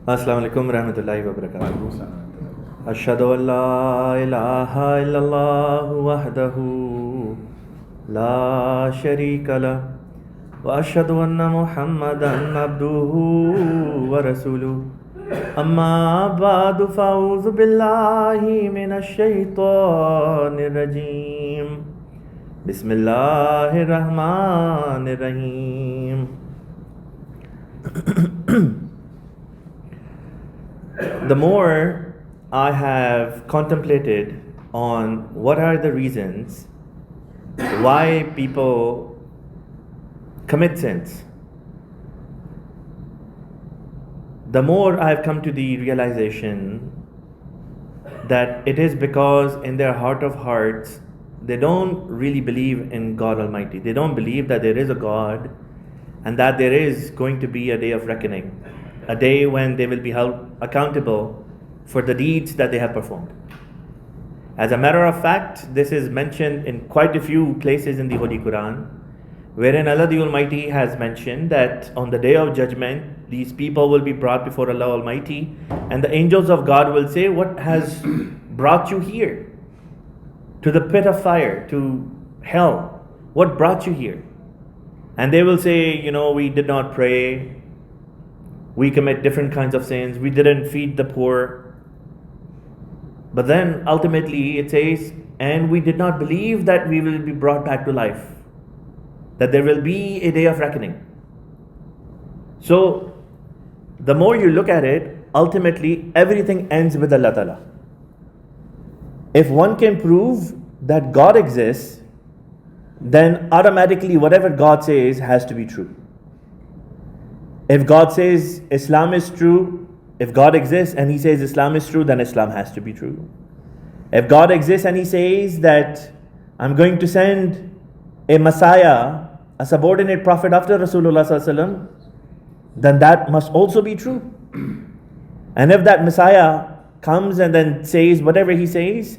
Assalamu alaikum warahmatullahi wabarakatuh. Ashhadu an la ilaha illallah wahdahu la sharika lah wa ashhadu anna Muhammadan abduhu wa rasuluh. Amma ba'du fa'udhu billahi minash shaitanir rajim. Bismillahir rahmanir rahim. The more I have contemplated on what are the reasons why people commit sins, the more I've come to the realization that it is because in their heart of hearts they don't really believe in God Almighty. They don't believe that there is a God and that there is going to be a day of reckoning, a day when they will be held accountable for the deeds that they have performed. As a matter of fact, this is mentioned in quite a few places in the Holy Quran, wherein Allah the Almighty has mentioned that on the day of judgment, these people will be brought before Allah Almighty, and the angels of God will say, "What has brought you here? To the pit of fire, to hell. What brought you here?" And they will say, we did not pray, we commit different kinds of sins, we didn't feed the poor. But then ultimately it says, and we did not believe that we will be brought back to life, that there will be a day of reckoning. So the more you look at it, ultimately everything ends with Allah Ta'ala. If one can prove that God exists, then automatically whatever God says has to be true. If God says Islam is true, if God exists and He says Islam is true, then Islam has to be true. If God exists and He says that I'm going to send a Messiah, a subordinate prophet after Rasulullah Sallallahu Alaihi Wasallam, then that must also be true. And if that Messiah comes and then says whatever he says,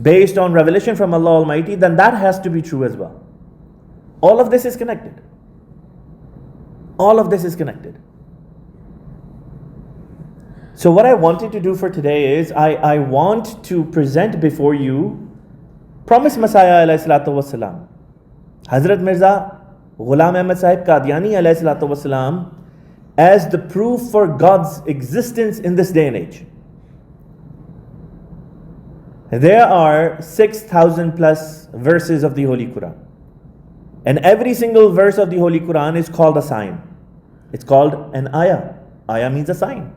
based on revelation from Allah Almighty, then that has to be true as well. All of this is connected. All of this is connected. So what I wanted to do for today is, I want to present before you promised Messiah alayhi salatu wasalam, Hazrat Mirza Ghulam Ahmad Sahib Qadiani alayhi salatu wasalam, as the proof for God's existence in this day and age. There are 6,000 plus verses of the Holy Quran. And every single verse of the Holy Quran is called a sign. It's called an ayah. Ayah means a sign.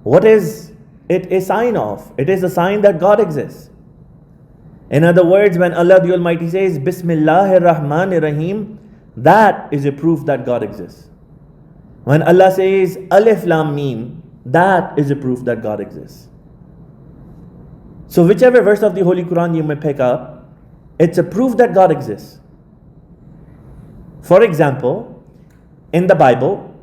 What is it a sign of? It is a sign that God exists. In other words, when Allah the Almighty says, Bismillahir Rahmanir Rahim, that is a proof that God exists. When Allah says, Alif Lam Mim, that is a proof that God exists. So whichever verse of the Holy Quran you may pick up, it's a proof that God exists. For example, in the Bible,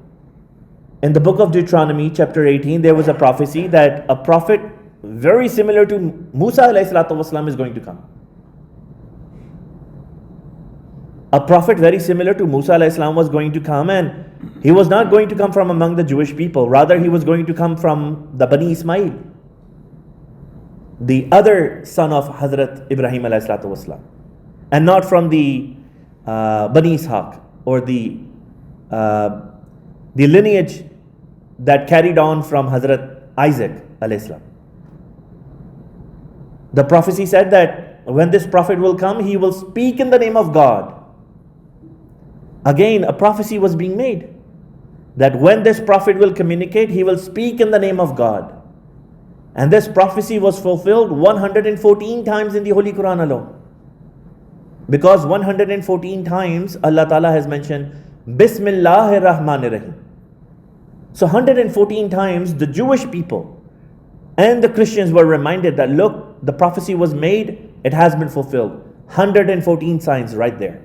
in the book of Deuteronomy, chapter 18, there was a prophecy that a prophet very similar to Musa alayhi salatu wasalam is going to come. A prophet very similar to Musa alayhi salam was going to come, and he was not going to come from among the Jewish people. Rather, he was going to come from the Bani Ismail, the other son of Hazrat Ibrahim alayhi salatu wasalam, and not from the Bani Ishaq, or the lineage that carried on from Hazrat Isaac alayhi salam. The prophecy said that when this prophet will come, he will speak in the name of God. Again, a prophecy was being made that when this prophet will communicate, he will speak in the name of God. And this prophecy was fulfilled 114 times in the Holy Quran alone. Because 114 times Allah Ta'ala has mentioned Bismillahir Rahmanir Rahim. So 114 times the Jewish people and the Christians were reminded that look, the prophecy was made, it has been fulfilled. 114 signs right there.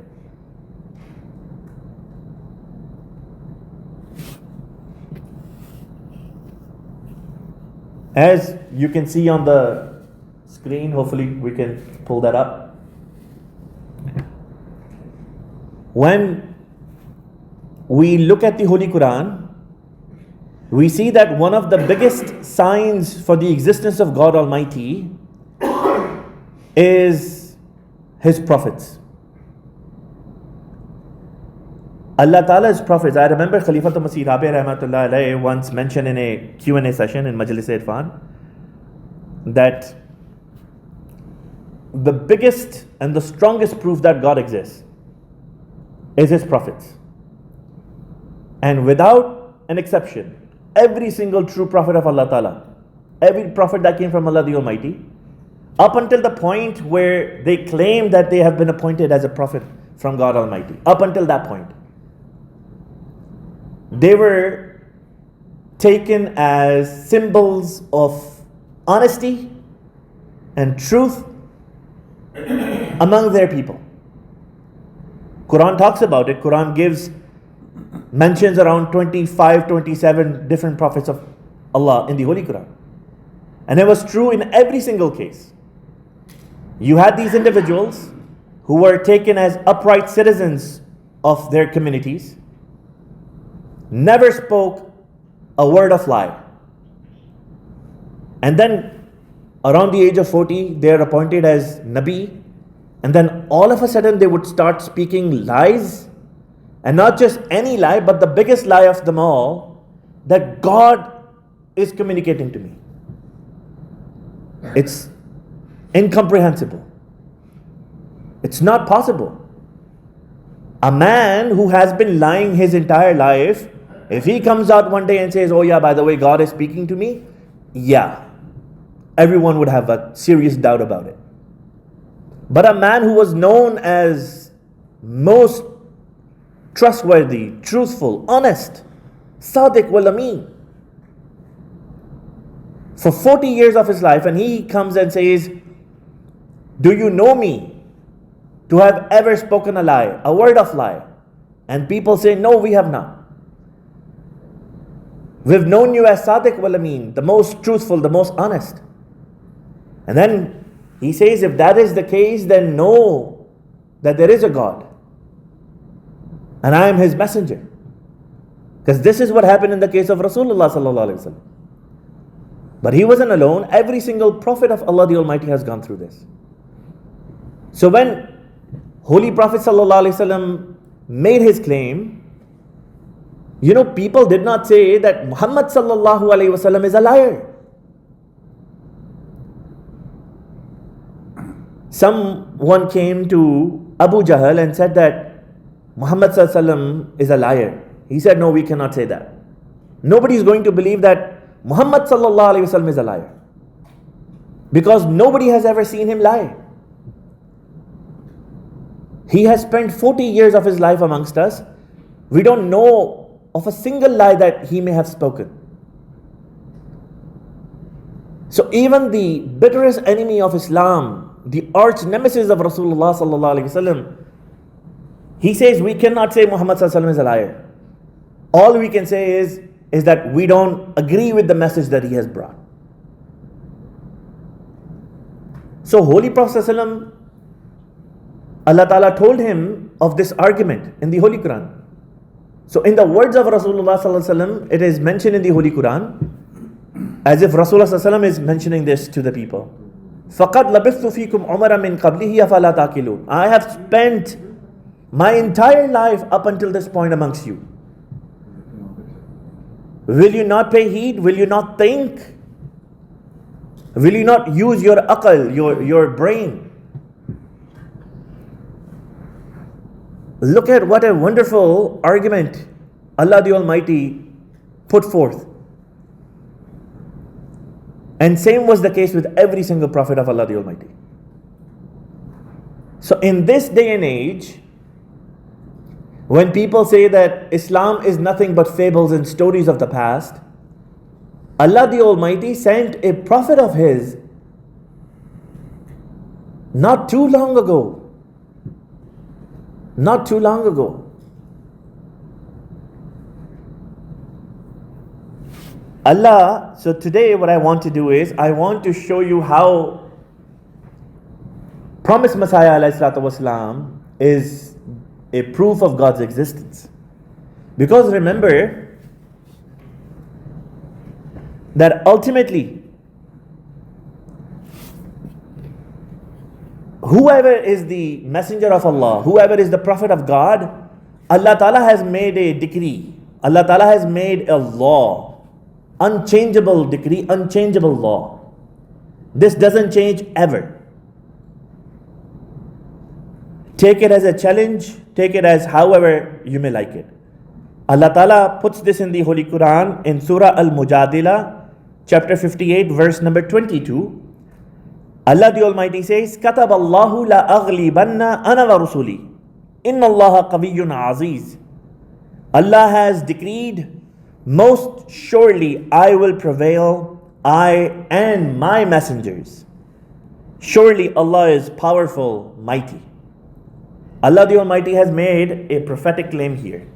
As you can see on the screen, hopefully we can pull that up. When we look at the Holy Quran, we see that one of the biggest signs for the existence of God Almighty is His prophets. Allah Ta'ala's prophets. I remember Khalifatul Masih Rabi Rahmatullah Alayhi once mentioned in a Q&A session in Majlis Irfan that the biggest and the strongest proof that God exists is His prophets. And without an exception, every single true prophet of Allah Ta'ala, every prophet that came from Allah the Almighty, up until the point where they claim that they have been appointed as a prophet from God Almighty, up until that point, they were taken as symbols of honesty and truth among their people. Quran talks about it. Quran mentions around 25, 27 different prophets of Allah in the Holy Quran. And it was true in every single case. You had these individuals who were taken as upright citizens of their communities, never spoke a word of lie. And then around the age of 40, they are appointed as Nabi. And then all of a sudden they would start speaking lies. And not just any lie, but the biggest lie of them all, that God is communicating to me. It's incomprehensible. It's not possible. A man who has been lying his entire life, if he comes out one day and says, oh yeah, by the way, God is speaking to me, yeah, everyone would have a serious doubt about it. But a man who was known as most trustworthy, truthful, honest, Sadiq wal Ameen, for 40 years of his life, and he comes and says, do you know me to have ever spoken a lie, a word of lie? And people say, no, we have not. We've known you as Sadiq wal Ameen, the most truthful, the most honest. And then he says, if that is the case, then know that there is a God. And I am His messenger. Because this is what happened in the case of Rasulullah sallallahu alaihi wasallam. But he wasn't alone. Every single prophet of Allah the Almighty has gone through this. So when Holy Prophet sallallahu alaihi wasallam made his claim, people did not say that Muhammad sallallahu alaihi wasallam is a liar. Someone came to Abu Jahl and said that Muhammad sallallahu alaihi wasallam is a liar. He said, no, we cannot say that. Nobody is going to believe that Muhammad sallallahu alaihi wasallam is a liar, because nobody has ever seen him lie. He has spent 40 years of his life amongst us. We don't know of a single lie that he may have spoken. So even the bitterest enemy of Islam, the arch nemesis of Rasulullah sallallahu alaihi wasallam, he says we cannot say Muhammad sallallahu alaihi wasallam is a liar. All we can say is that we don't agree with the message that he has brought. So Holy Prophet sallallahu alaihi wasallam, Allah Ta'ala told him of this argument in the Holy Quran. So in the words of Rasulullah sallallahu alaihi wasallam, it is mentioned in the Holy Quran as if Rasulullah sallallahu alaihi wasallam is mentioning this to the people. فَقَدْ لَبِثْتُ فِيكُمْ عُمَرًا مِنْ قَبْلِهِ أَفَلَا تَعْقِلُونَ. I have spent my entire life up until this point amongst you. Will you not pay heed? Will you not think? Will you not use your aql, your brain? Look at what a wonderful argument Allah the Almighty put forth. And same was the case with every single prophet of Allah the Almighty. So in this day and age, when people say that Islam is nothing but fables and stories of the past, Allah the Almighty sent a prophet of His not too long ago. Not too long ago. Allah, so today what I want to do is, I want to show you how promised Messiah alayhi salatu wasalam is a proof of God's existence. Because remember, that ultimately whoever is the messenger of Allah, whoever is the prophet of God, Allah Ta'ala has made a decree. Allah Ta'ala has made a law, unchangeable decree, unchangeable law. This doesn't change ever. Take it as a challenge, take it as however you may like it. Allah Ta'ala puts this in the Holy Quran in Surah Al-Mujadila, chapter 58, verse number 22. Allah the Almighty says, كَتَبَ اللَّهُ لَأَغْلِبَنَّ أَنَا وَرُسُلِي إِنَّ اللَّهَ قَوِيٌّ عَزِيزٌ. Allah has decreed, most surely I will prevail, I and my messengers. Surely Allah is powerful, mighty. Allah the Almighty has made a prophetic claim here.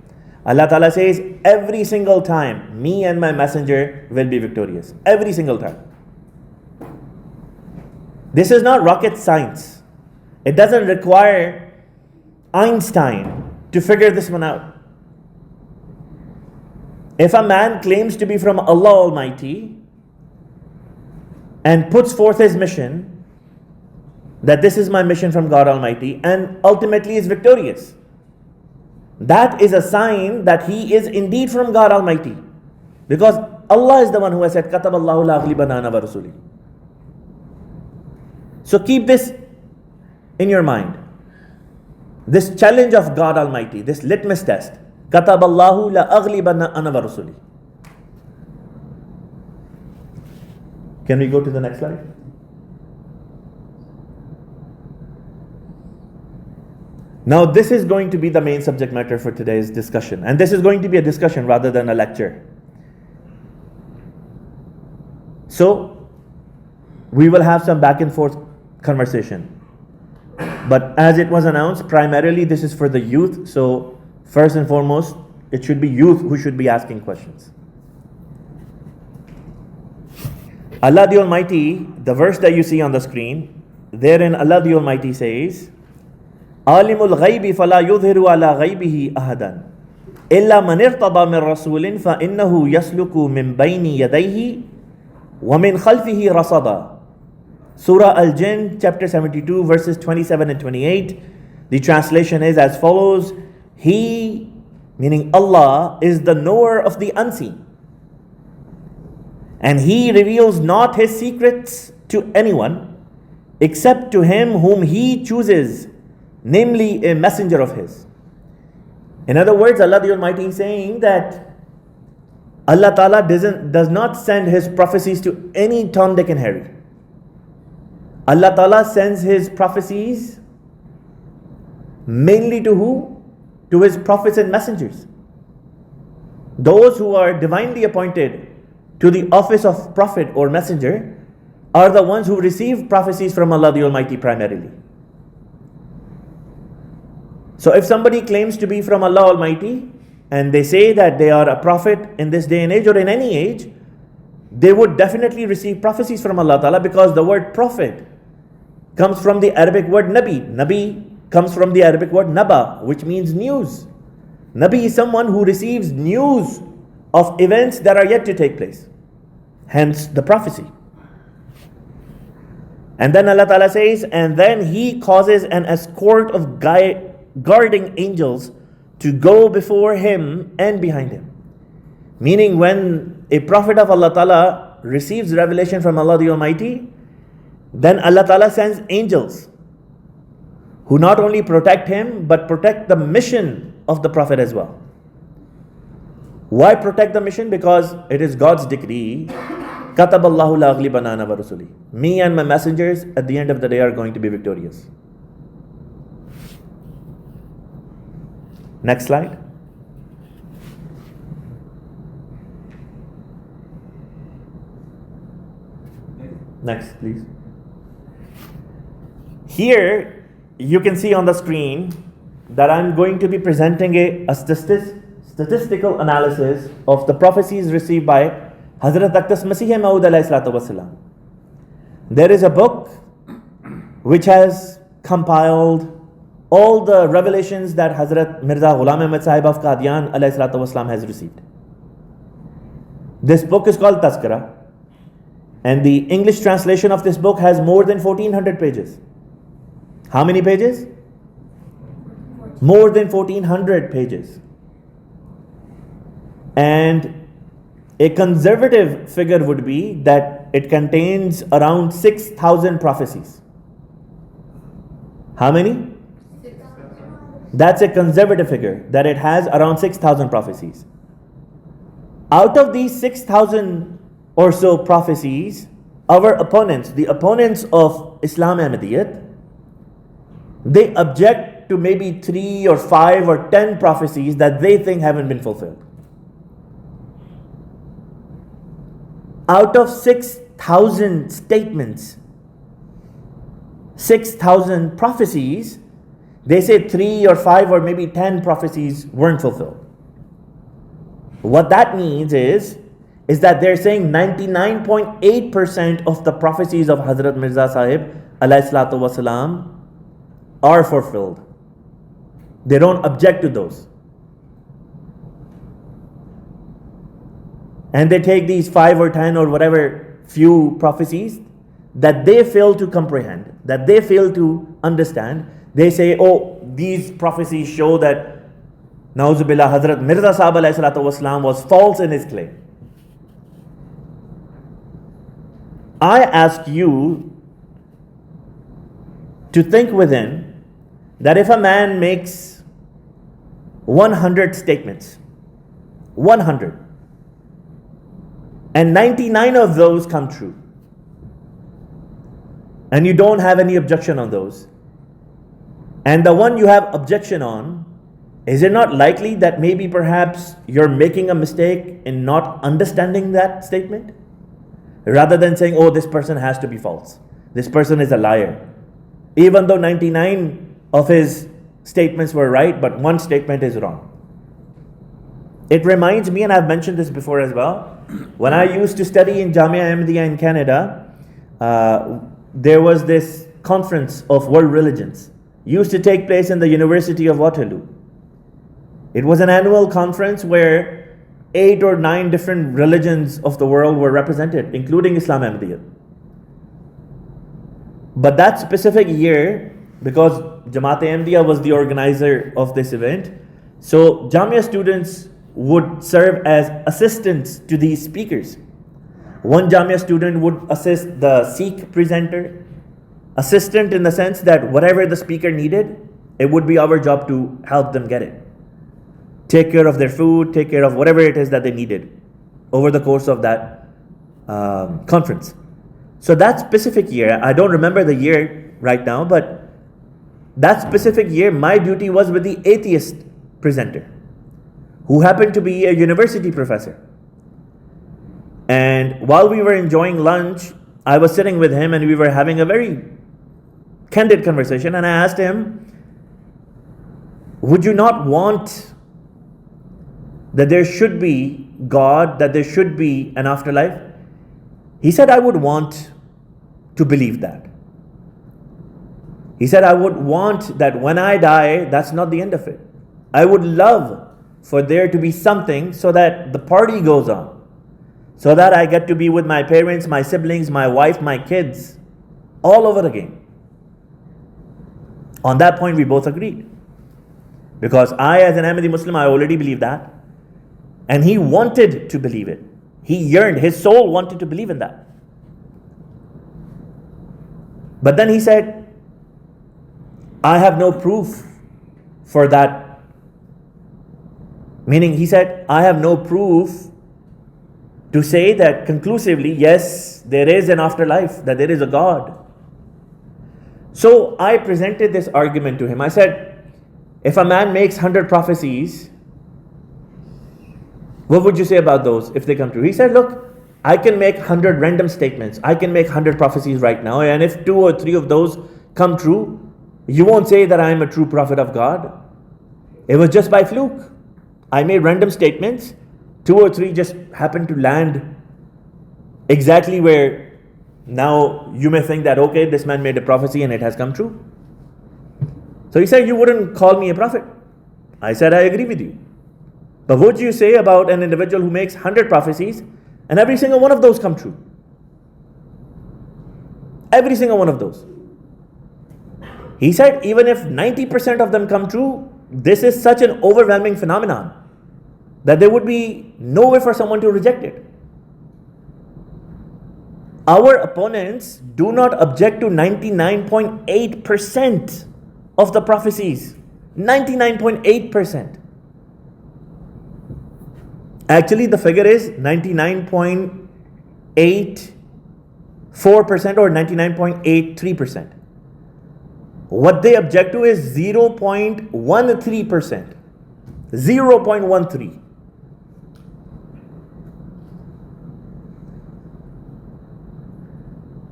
Allah Ta'ala says, every single time, me and my messenger will be victorious. Every single time. This is not rocket science. It doesn't require Einstein to figure this one out. If a man claims to be from Allah Almighty and puts forth his mission, that this is my mission from God Almighty, and ultimately is victorious, that is a sign that he is indeed from God Almighty. Because Allah is the one who has said, كَتَبَ اللَّهُ لَأَغْلِبَنَّ أَنَا وَرُسُلِي. So keep this in your mind. This challenge of God Almighty, this litmus test. كَتَبَ اللَّهُ لَأَغْلِبَنَّ أَنَا وَرُسُلِي. Can we go to the next slide? Now this is going to be the main subject matter for today's discussion. And this is going to be a discussion rather than a lecture. So, we will have some back and forth conversation. But as it was announced, primarily this is for the youth. So, first and foremost, it should be youth who should be asking questions. Allah the Almighty, the verse that you see on the screen, therein Allah the Almighty says, عالم الغيب فلا يظهر على غيبه أحدا إلا من ارتضى من رسول فإنه يسلك من بين يديه ومن خلفه رصدا. Surah Al-Jinn, chapter 72, verses 27 and 28. The translation is as follows: He, meaning Allah, is the knower of the unseen, and He reveals not His secrets to anyone except to him whom He chooses, namely a messenger of His. In other words, Allah the Almighty is saying that Allah Ta'ala does not send His prophecies to any Tom, Dick and Harry. Allah Ta'ala sends His prophecies mainly to who? To His prophets and messengers. Those who are divinely appointed to the office of prophet or messenger are the ones who receive prophecies from Allah the Almighty primarily. So if somebody claims to be from Allah Almighty and they say that they are a prophet in this day and age or in any age, they would definitely receive prophecies from Allah Ta'ala, because the word prophet comes from the Arabic word nabi. Nabi comes from the Arabic word naba, which means news. Nabi is someone who receives news of events that are yet to take place. Hence the prophecy. And then Allah Ta'ala says, and then He causes an escort of guarding angels to go before Him and behind Him. Meaning, when a prophet of Allah Ta'ala receives revelation from Allah the Almighty, then Allah Ta'ala sends angels who not only protect him but protect the mission of the prophet as well. Why protect the mission? Because it is God's decree. كَتَبَ اللَّهُ لَأَغْلِبَنَّ أَنَا وَرُسُلِي. Me and my messengers at the end of the day are going to be victorious. Next slide. Next, please. Here you can see on the screen that I'm going to be presenting a statistical analysis of the prophecies received by Hazrat Aqdas Masih Maud alayhi salatu wasalam. There is a book which has compiled all the revelations that Hazrat Mirza Ghulam Ahmad Sahib of Qadian alayhi salatu wasalam has received. This book is called Tazkira. And the English translation of this book has more than 1400 pages. How many pages? More than 1400 pages. And a conservative figure would be that it contains around 6,000 prophecies. How many? That's a conservative figure, that it has around 6,000 prophecies. Out of these 6,000 or so prophecies, our opponents, the opponents of Islam Ahmadiyyat, they object to maybe 3 or 5 or 10 prophecies that they think haven't been fulfilled. Out of 6,000 statements, 6,000 prophecies, they say 3 or 5 or maybe 10 prophecies weren't fulfilled. What that means is that they're saying 99.8% of the prophecies of Hazrat Mirza Sahib alayhi salatu wasalam are fulfilled. They don't object to those. And they take these 5 or 10 or whatever few prophecies that they fail to comprehend, that they fail to understand. They say, oh, these prophecies show that Nauzubillah, Hazrat Mirza Sahib alayhi salatu wasalam was false in his claim. I ask you to think within that if a man makes 100 statements, 100, and 99 of those come true, and you don't have any objection on those, and the one you have objection on, is it not likely that maybe perhaps you're making a mistake in not understanding that statement? Rather than saying, oh, this person has to be false, this person is a liar, even though 99 of his statements were right, but one statement is wrong. It reminds me, and I've mentioned this before as well, when I used to study in Jamia Ahmadiyya in Canada, there was this conference of world religions, used to take place in the University of Waterloo. It was an annual conference where 8 or 9 different religions of the world were represented, including Islam Ahmadiyya. But that specific year, because Jamaat Ahmadiyya was the organizer of this event, so Jamia students would serve as assistants to these speakers. One Jamia student would assist the Sikh presenter, assistant in the sense that whatever the speaker needed, it would be our job to help them get it. Take care of their food, take care of whatever it is that they needed over the course of that conference. So that specific year, I don't remember the year right now, but that specific year, my duty was with the atheist presenter, who happened to be a university professor. And while we were enjoying lunch, I was sitting with him and we were having a very candid conversation, and I asked him, would you not want that there should be God, that there should be an afterlife? He said, I would want to believe that. He said, I would want that when I die, that's not the end of it. I would love for there to be something so that the party goes on, so that I get to be with my parents, my siblings, my wife, my kids, all over again. On that point, we both agreed. Because I, as an Ahmadi Muslim, I already believe that. And he wanted to believe it. He yearned, his soul wanted to believe in that. But then he said, I have no proof for that. Meaning, he said, I have no proof to say that conclusively, yes, there is an afterlife, that there is a God. So I presented this argument to him. I said, if a man makes 100 prophecies, what would you say about those if they come true? He said, look, I can make 100 random statements. I can make 100 prophecies right now. And if 2 or 3 of those come true, you won't say that I am a true prophet of God. It was just by fluke. I made random statements. 2 or 3 just happened to land exactly where now you may think that, okay, this man made a prophecy and it has come true. So he said, you wouldn't call me a prophet. I said, I agree with you. But what do you say about an individual who makes 100 prophecies and every single one of those come true? Every single one of those. He said even if 90% of them come true, this is such an overwhelming phenomenon that there would be no way for someone to reject it. Our opponents do not object to 99.8% of the prophecies. 99.8%. Actually, the figure is 99.84% or 99.83%. What they object to is 0.13%. 0.13.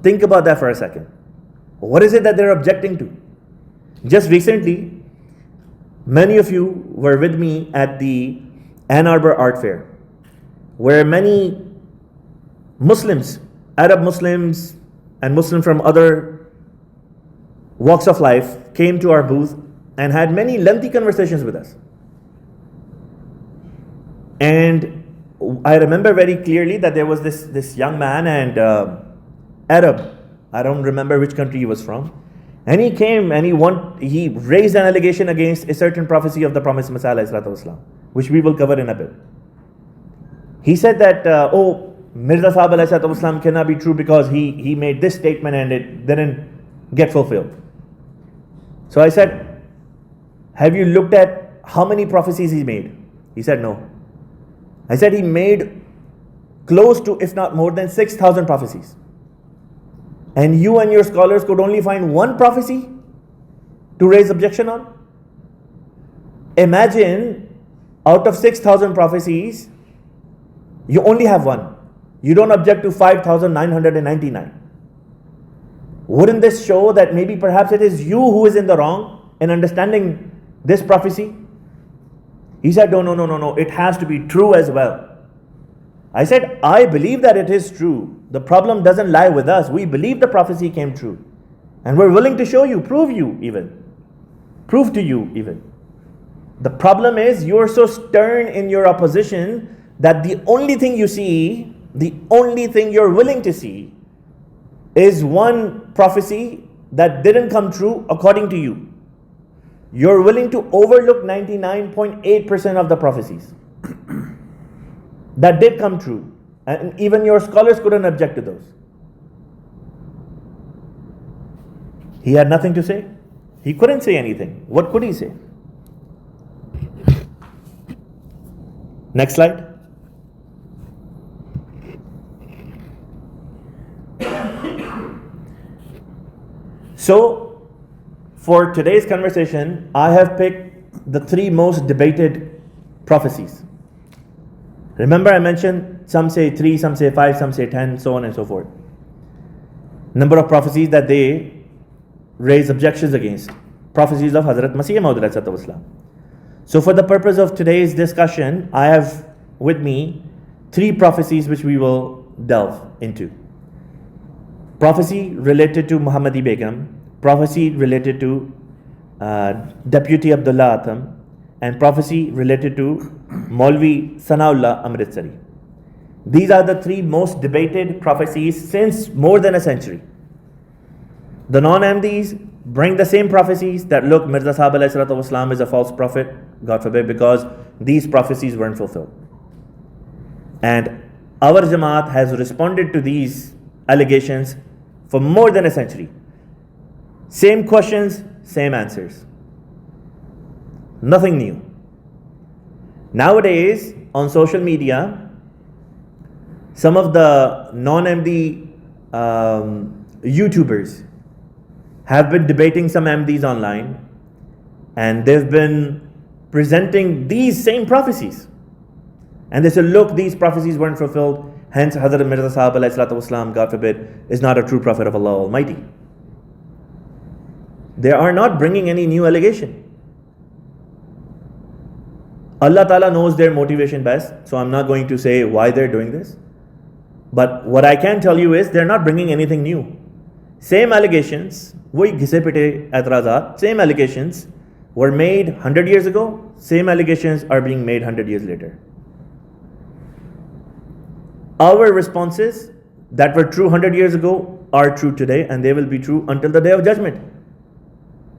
Think about that for a second. What is it that they're objecting to? Just recently, many of you were with me at the Ann Arbor Art Fair, where many Muslims, Arab Muslims and Muslims from other walks of life came to our booth and had many lengthy conversations with us. And I remember very clearly that there was this young man and Arab, I don't remember which country he was from, and he came and he raised an allegation against a certain prophecy of the promised Messiah, which we will cover in a bit. He said that, Mirza Sahib cannot be true because he made this statement and it didn't get fulfilled. So I said, have you looked at how many prophecies he made? He said no. I said he made close to, if not more than 6,000 prophecies. And you and your scholars could only find one prophecy to raise objection on? Imagine out of 6,000 prophecies, you only have one. You don't object to 5,999. Wouldn't this show that maybe perhaps it is you who is in the wrong in understanding this prophecy? He said, no, it has to be true as well. I said, I believe that it is true. The problem doesn't lie with us. We believe the prophecy came true. And we're willing to show you, prove to you even. The problem is you're so stern in your opposition that the only thing you see, the only thing you're willing to see is one prophecy that didn't come true according to you. You're willing to overlook 99.8% of the prophecies that did come true. And even your scholars couldn't object to those. He had nothing to say. He couldn't say anything. What could he say? Next slide. So, for today's conversation, I have picked the three most debated prophecies. Remember I mentioned some say 3, some say 5, some say 10, so on and so forth. Number of prophecies that they raise objections against. Prophecies of Hazrat Masih Maud. So for the purpose of today's discussion, I have with me three prophecies which we will delve into. Prophecy related to Muhammadi Begum, prophecy related to Deputy Abdullah Atham, and prophecy related to Molvi Sanaullah Amritsari. These are the three most debated prophecies since more than a century. The non-Ahmadis bring the same prophecies that look, Mirza Sahib ﷺ is a false prophet, God forbid, because these prophecies weren't fulfilled. And our Jamaat has responded to these allegations for more than a century. Same questions, same answers. Nothing new. Nowadays, on social media, some of the non-Ahmadi YouTubers have been debating some Ahmadis online, and they've been presenting these same prophecies. And they said, look, these prophecies weren't fulfilled, hence Hazrat Mirza Sahib ﷺ, God forbid, is not a true prophet of Allah Almighty. They are not bringing any new allegation. Allah Ta'ala knows their motivation best, so I'm not going to say why they're doing this. But what I can tell you is they're not bringing anything new. Same allegations, same allegations were made 100 years ago, same allegations are being made 100 years later. Our responses that were true 100 years ago are true today and they will be true until the day of judgment.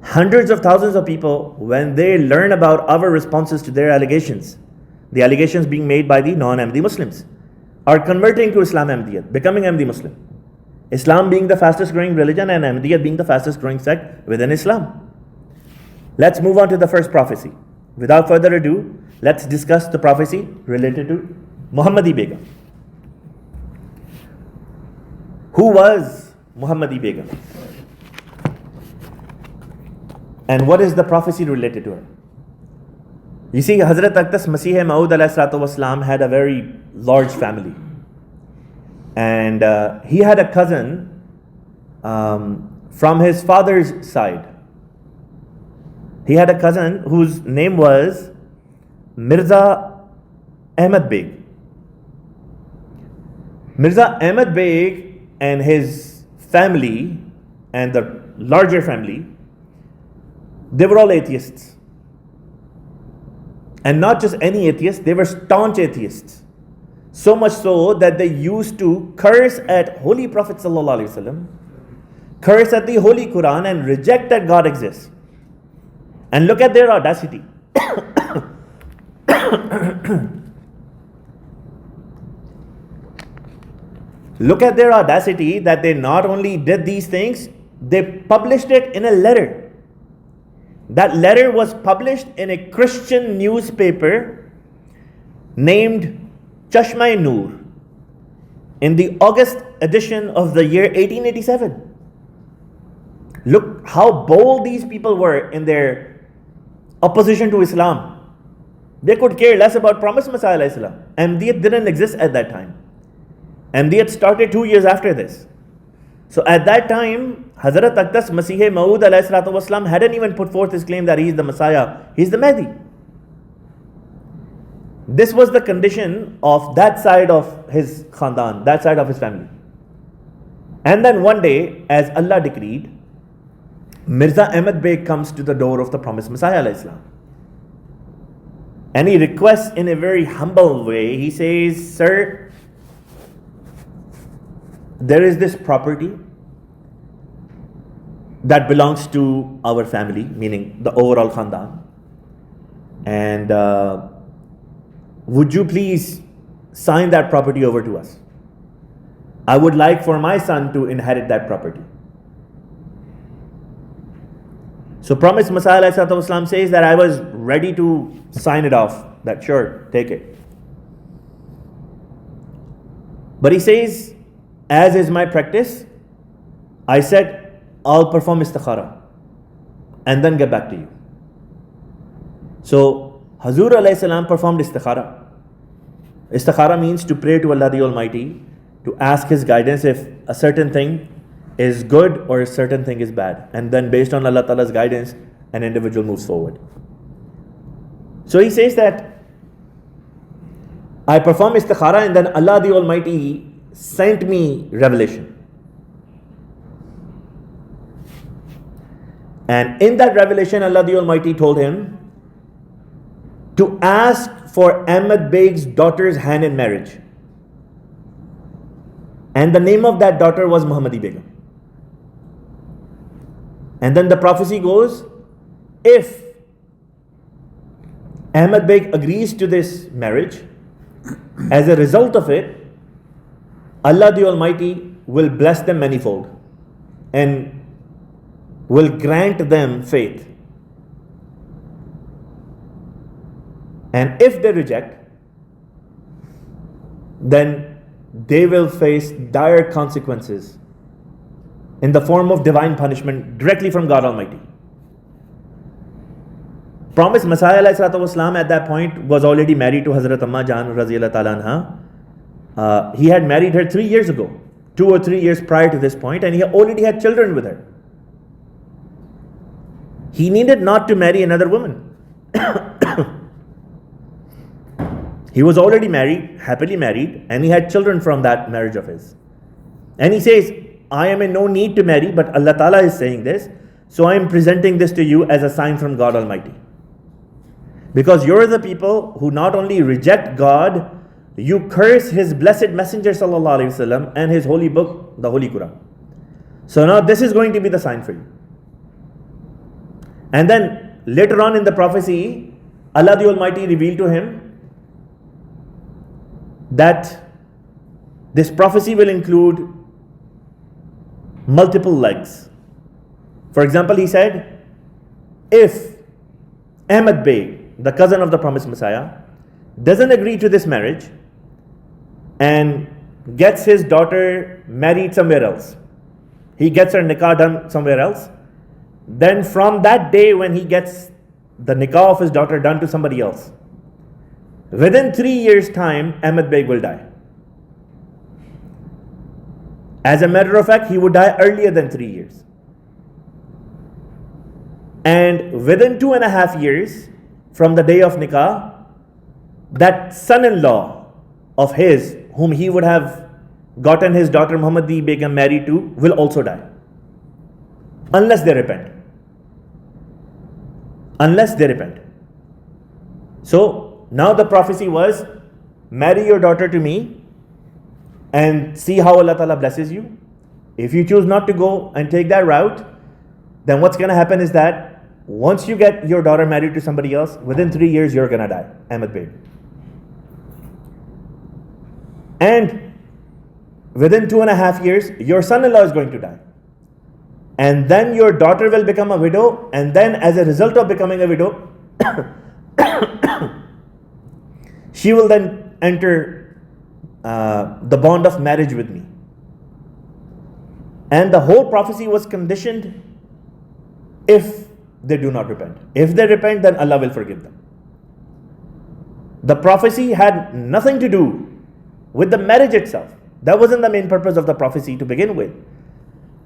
Hundreds of thousands of people, when they learn about our responses to their allegations, the allegations being made by the non-Ahmadi Muslims, are converting to Islam Ahmadiyyat, becoming Ahmadi Muslim. Islam being the fastest growing religion and Ahmadiyyat being the fastest growing sect within Islam. Let's move on to the first prophecy. Without further ado, let's discuss the prophecy related to Muhammadi Begum. Who was Muhammadi Begum? And what is the prophecy related to her? You see, Hazrat Aqdas Masih Maud ﷺ had a very large family. And he had a cousin from his father's side. He had a cousin whose name was Mirza Ahmad Beg. Mirza Ahmad Beg and his family and the larger family, they were all atheists. And not just any atheists, they were staunch atheists. So much so that they used to curse at Holy Prophet ﷺ, curse at the Holy Quran and reject that God exists. And look at their audacity. Look at their audacity that they not only did these things, they published it in a letter. That letter was published in a Christian newspaper named Chashma-e-Noor in the August edition of the year 1887. Look how bold these people were in their opposition to Islam. They could care less about promised Messiah alayhi salam. Ahmadiyyat didn't exist at that time. Ahmadiyyat started 2 years after this. So at that time, Hazrat Aqdas Masih Maud ﷺ hadn't even put forth his claim that he is the Messiah, he is the Mahdi. This was the condition of that side of his khandan, that side of his family. And then one day, as Allah decreed, Mirza Ahmad Beg comes to the door of the promised Messiah alayhi salam. And he requests in a very humble way, he says, "Sir, there is this property that belongs to our family," meaning the overall khandan. "And would you please sign that property over to us? I would like for my son to inherit that property." So Promised Messiah ﷺ says that I was ready to sign it off, that sure, take it. But he says, as is my practice, I said, I'll perform istikhara and then get back to you. So Hazur alayhi salam performed istikhara. Istikhara means to pray to Allah the Almighty, to ask His guidance if a certain thing is good or a certain thing is bad. And then based on Allah Ta'ala's guidance, an individual moves forward. So he says that I performed istikhara and then Allah the Almighty sent me revelation. And in that revelation, Allah the Almighty told him to ask for Ahmad Beg's daughter's hand in marriage. And the name of that daughter was Muhammadi Begum. And then the prophecy goes, if Ahmad Beg agrees to this marriage, as a result of it, Allah the Almighty will bless them manifold and will grant them faith. And if they reject, then they will face dire consequences in the form of divine punishment directly from God Almighty. Promised Messiah ﷺ at that point was already married to Hazrat Amma Jan Raziyallahu Ta'ala anha. He had married her 3 years ago, 2 or 3 years prior to this point, and he already had children with her. He needed not to marry another woman. He was already married, happily married, and he had children from that marriage of his. And he says, I am in no need to marry, but Allah Ta'ala is saying this, so I am presenting this to you as a sign from God Almighty. Because you're the people who not only reject God, you curse His blessed Messenger Sallallahu Alaihi Wasallam and His holy book, the Holy Quran. So now this is going to be the sign for you. And then later on in the prophecy, Allah the Almighty revealed to him that this prophecy will include multiple legs. For example, he said, if Ahmad Beg, the cousin of the promised Messiah, doesn't agree to this marriage and gets his daughter married somewhere else, he gets her nikah done somewhere else, then from that day when he gets the nikah of his daughter done to somebody else, within 3 years' time, Ahmad Beg will die. As a matter of fact, he would die earlier than 3 years. And within 2.5 years from the day of nikah, that son-in-law of his, whom he would have gotten his daughter Muhammadi Begum married to, will also die. Unless they repent. Unless they repent. So now the prophecy was, marry your daughter to me and see how Allah Ta'ala blesses you. If you choose not to go and take that route, then what's going to happen is that once you get your daughter married to somebody else, within 3 years you're going to die, Ahmad Beg. And within 2.5 years, your son-in-law is going to die. And then your daughter will become a widow, and then as a result of becoming a widow, she will then enter the bond of marriage with me. And the whole prophecy was conditioned if they do not repent. If they repent, then Allah will forgive them. The prophecy had nothing to do with the marriage itself. That wasn't the main purpose of the prophecy to begin with.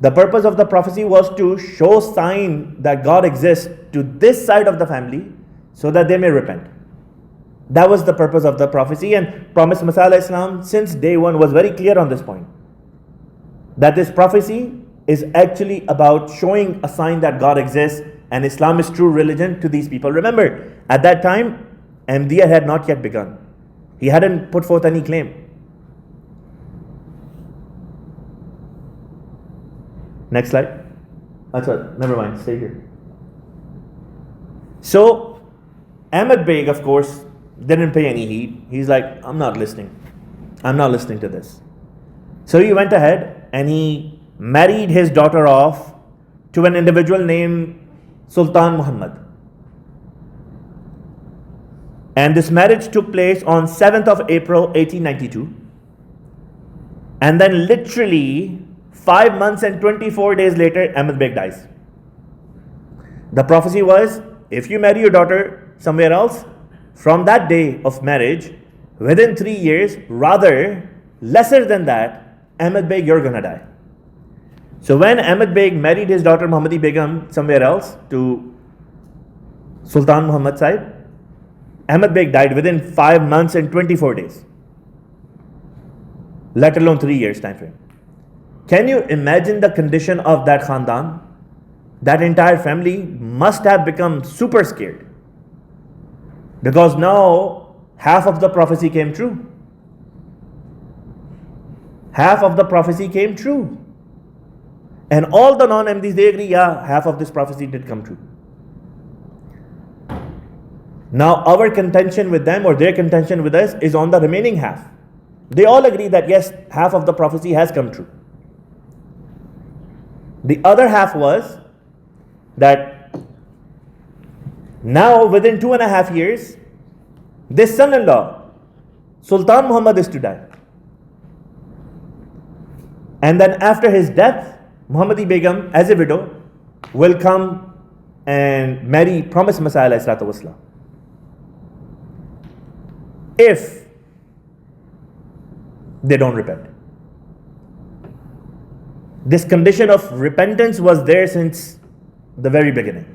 The purpose of the prophecy was to show sign that God exists to this side of the family so that they may repent. That was the purpose of the prophecy, and Promised Messiah Islam since day one was very clear on this point. That this prophecy is actually about showing a sign that God exists and Islam is true religion to these people. Remember, at that time, Ahmadiyya had not yet begun. He hadn't put forth any claim. Next slide. Achha, never mind, stay here. So, Ahmad Beg, of course, didn't pay any heed. He's like, I'm not listening. I'm not listening to this. So he went ahead and he married his daughter off to an individual named Sultan Muhammad. And this marriage took place on 7th of April 1892. And then literally 5 months and 24 days later, Ahmad Beg dies. The prophecy was, if you marry your daughter somewhere else, from that day of marriage, within 3 years, rather lesser than that, Ahmad Beg, you're gonna die. So when Ahmad Beg married his daughter Muhammadi Begum somewhere else to Sultan Muhammad side, Ahmad Beg died within 5 months and 24 days. Let alone 3 years time frame. Can you imagine the condition of that Khandan? That entire family must have become super scared. Because now half of the prophecy came true. Half of the prophecy came true. And all the non-Ahmadis, they agree, yeah, half of this prophecy did come true. Now our contention with them or their contention with us is on the remaining half. They all agree that yes, half of the prophecy has come true. The other half was that now within 2.5 years, this son-in-law, Sultan Muhammad, is to die. And then after his death, Muhammadi Begum, as a widow, will come and marry Promised Messiah ﷺ. If they don't repent. This condition of repentance was there since the very beginning.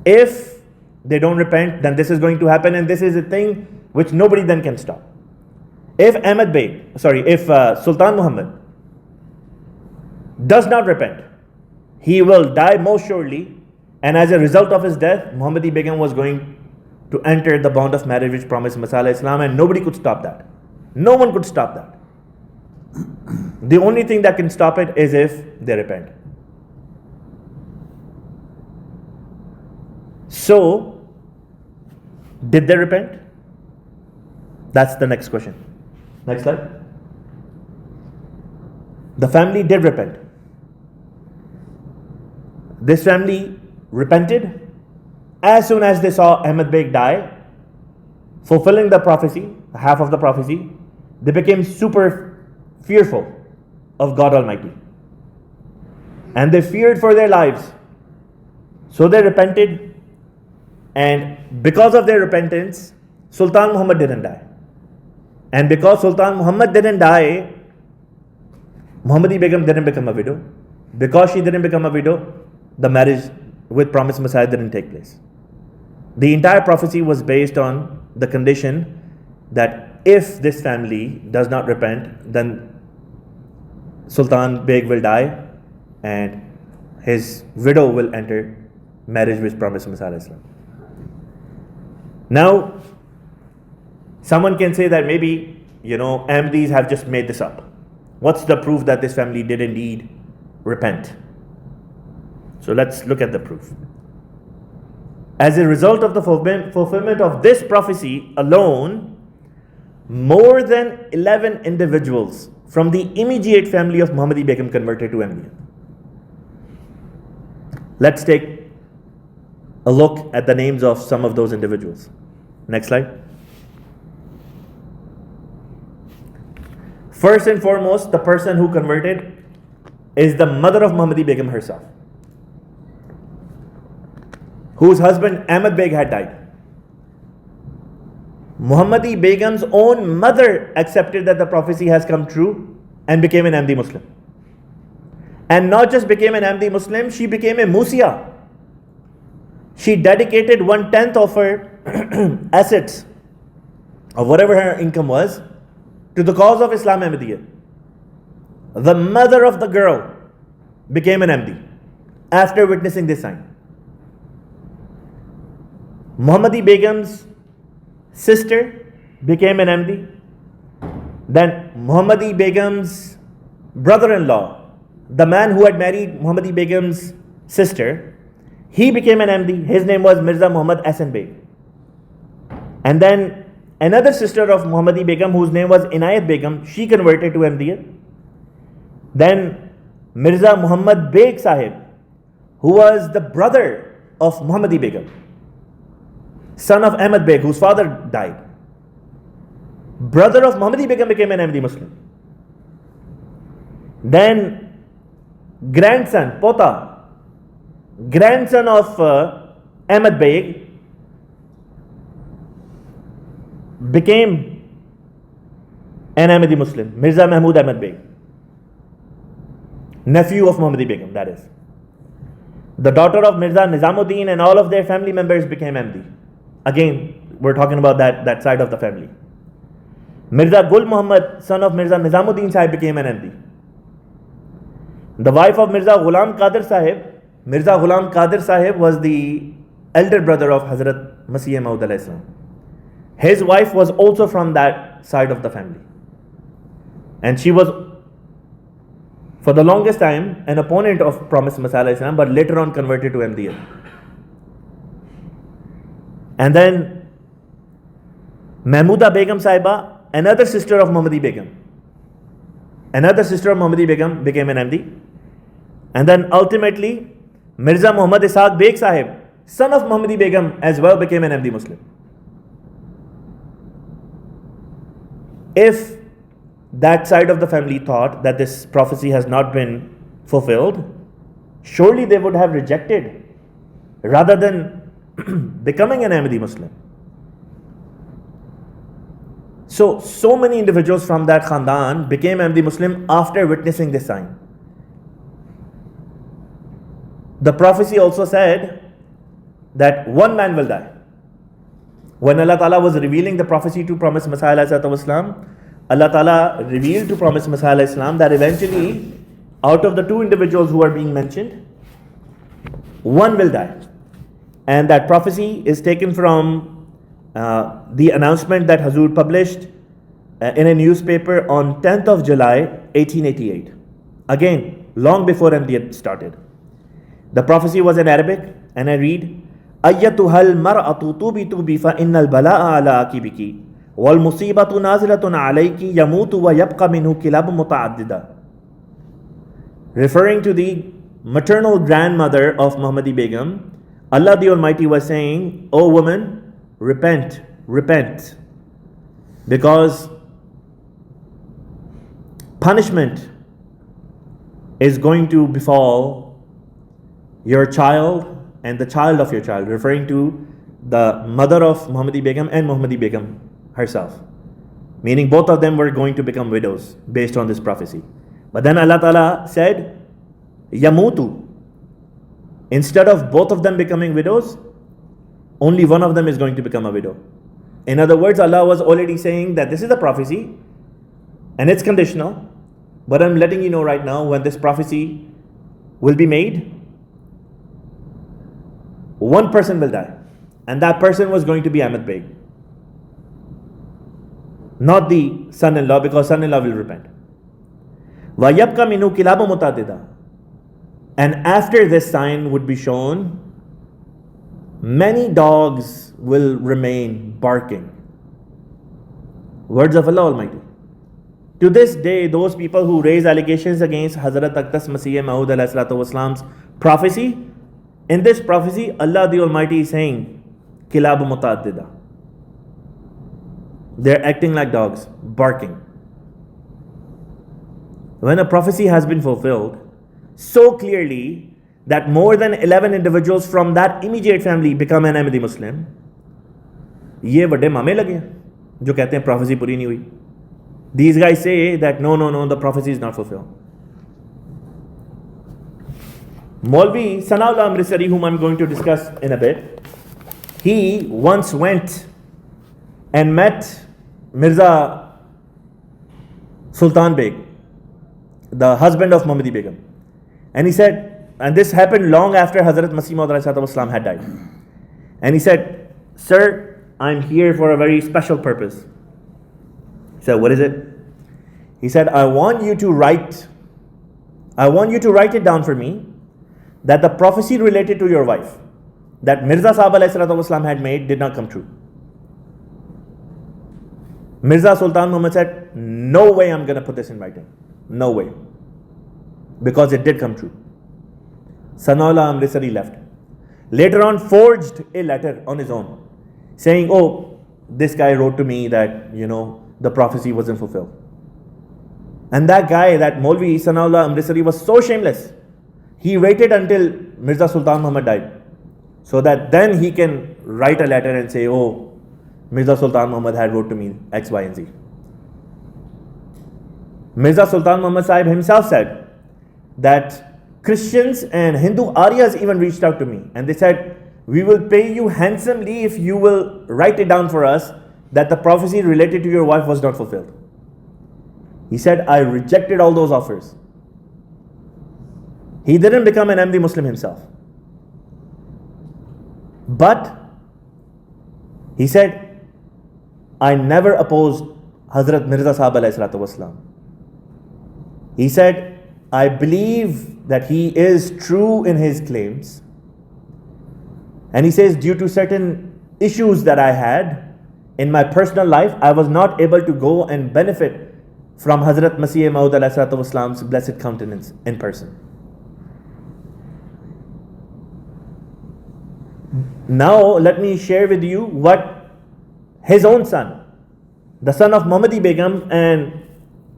If they don't repent, then this is going to happen, and this is a thing which nobody then can stop. If Sultan Muhammad does not repent, he will die most surely, and as a result of his death, Muhammadi Begum was going to enter the bond of marriage which promised Messiah Islam, and nobody could stop that. No one could stop that. The only thing that can stop it is if they repent. So, did they repent? That's the next question. Next slide. The family did repent. This family repented as soon as they saw Ahmad Beg die, fulfilling the prophecy, half of the prophecy. They became super fearful of God Almighty. And they feared for their lives. So they repented, and because of their repentance, Sultan Muhammad didn't die. And because Sultan Muhammad didn't die, Muhammadi Begum didn't become a widow. Because she didn't become a widow, the marriage with promised Messiah didn't take place. The entire prophecy was based on the condition that if this family does not repent, then Sultan Beg will die and his widow will enter marriage with promised Messiah. Now, someone can say that maybe, Ahmadis have just made this up. What's the proof that this family did indeed repent? So let's look at the proof. As a result of the fulfillment of this prophecy alone, more than 11 individuals from the immediate family of Muhammadi Begum converted to Ahmadiyya. Let's take a look at the names of some of those individuals. Next slide. First and foremost, the person who converted is the mother of Muhammadi Begum herself, whose husband Ahmad Beg had died. Muhammadi Begum's own mother accepted that the prophecy has come true and became an Ahmadi Muslim. And not just became an Ahmadi Muslim, she became a Musia. She dedicated 1/10 of her assets, or whatever her income was, to the cause of Islam Ahmadiyya. The mother of the girl became an Ahmadi after witnessing this sign. Muhammadi Begum's sister became an Ahmadi. Then Muhammadi Begum's brother-in-law, the man who had married Muhammadi Begum's sister, he became an Ahmadi. His name was Mirza Muhammad Hasan Beg. And then another sister of Muhammadi Begum, whose name was Inayat Begum, she converted to Ahmadiyya. Then Mirza Muhammad Beg Sahib, who was the brother of Muhammadi Begum, son of Ahmad Beg, whose father died. Brother of Muhammadi Begum became an Ahmadi Muslim. Then grandson, Pota, grandson of Ahmad Beg, became an Ahmadi Muslim, Mirza Mahmud Ahmad Beg, nephew of Muhammadi Begum, that is. The daughter of Mirza Nizamuddin and all of their family members became Ahmadi. Again, we're talking about that side of the family. Mirza Gul Muhammad, son of Mirza Nizamuddin Sahib, became an Ahmadi. The wife of Mirza Ghulam Qadir Sahib, Mirza Ghulam Qadir Sahib was the elder brother of Hazrat Masih Maud alayhi salam. His wife was also from that side of the family. And she was, for the longest time, an opponent of promised Messiah alayhi salam, but later on converted to Ahmadiyya. And then Mahmuda Begum Sahiba, another sister of Muhammadi Begum. Another sister of Muhammadi Begum became an Ahmadi. And then ultimately, Mirza Muhammad Ishaq Beg Sahib, son of Muhammadi Begum, as well became an Ahmadi Muslim. If that side of the family thought that this prophecy has not been fulfilled, surely they would have rejected rather than becoming an Ahmadi Muslim. So many individuals from that Khandan became Ahmadi Muslim after witnessing this sign. The prophecy also said that one man will die. When Allah Ta'ala was revealing the prophecy to promised Messiah Islam, Allah Ta'ala revealed to promised Messiah Islam that eventually, out of the two individuals who are being mentioned, one will die. And that prophecy is taken from the announcement that Hazur published in a newspaper on 10th of July 1888. Again, long before Ahmadiyya started. The prophecy was in Arabic, and I read, أَيَّتُهَا الْمَرْأَةُ تُوبِي فَإِنَّ الْبَلَاءَ عَلَىٰ أَكِبِكِ وَالْمُصِيبَةُ نَازِلَةٌ عَلَيْكِ يَمُوتُ وَيَبْقَى مِنْهُ كِلَابٌ مُتَعَدِّدًا. Referring to the maternal grandmother of Muhammadi Begum, Allah the Almighty was saying, O woman, repent, repent, because punishment is going to befall your child and the child of your child, referring to the mother of Muhammadi Begum and Muhammadi Begum herself, meaning both of them were going to become widows based on this prophecy. But then Allah Ta'ala said, Yamutu. Instead of both of them becoming widows, only one of them is going to become a widow. In other words, Allah was already saying that this is a prophecy and it's conditional, but I'm letting you know right now, when this prophecy will be made, one person will die, and that person was going to be Ahmad Beg, not the son-in-law, because son-in-law will repent. وَيَبْقَى مِنْهُ كِلَابٌ مُتَعَدِّدًا. And after this sign would be shown, many dogs will remain barking. Words of Allah Almighty. To this day, those people who raise allegations against Hazrat Aqdas Masih Maud Wasalam's prophecy, in this prophecy, Allah the Almighty is saying, Kilab Mutaaddida. They're acting like dogs, barking. When a prophecy has been fulfilled so clearly that more than 11 individuals from that immediate family become an Ahmadi Muslim, ये बड़े मामे लगे हैं जो कहते हैं prophecy पूरी नहीं हुई. These guys say that no, the prophecy is not fulfilled. Molvi Sanaullah Amritsari, whom I'm going to discuss in a bit, he once went and met Mirza Sultan Beg, the husband of Muhammadi Begum. And he said, and this happened long after Hazrat Masih Maud had died. And he said, Sir, I'm here for a very special purpose. He said, what is it? He said, I want you to write it down for me, that the prophecy related to your wife that Mirza Sahib ﷺ had made did not come true. Mirza Sultan Muhammad said, no way I'm going to put this in writing. No way. Because it did come true. Sanaullah Amritsari left. Later on, forged a letter on his own, saying, oh, this guy wrote to me that, the prophecy wasn't fulfilled. And that guy, that Molvi Sanaullah Amritsari, was so shameless. He waited until Mirza Sultan Muhammad died, so that then he can write a letter and say, oh, Mirza Sultan Muhammad had wrote to me X, Y, and Z. Mirza Sultan Muhammad Sahib himself said that Christians and Hindu Aryas even reached out to me, and they said, we will pay you handsomely if you will write it down for us that the prophecy related to your wife was not fulfilled. He said, I rejected all those offers. He didn't become an Ahmadi Muslim himself. But he said, I never opposed Hazrat Mirza Sahib alayhi salatu wasalam. He said, I believe that he is true in his claims. And he says, due to certain issues that I had in my personal life, I was not able to go and benefit from Hazrat Masih Maud Wasalam's blessed countenance in person. Now let me share with you what his own son, the son of Muhammadi Begum and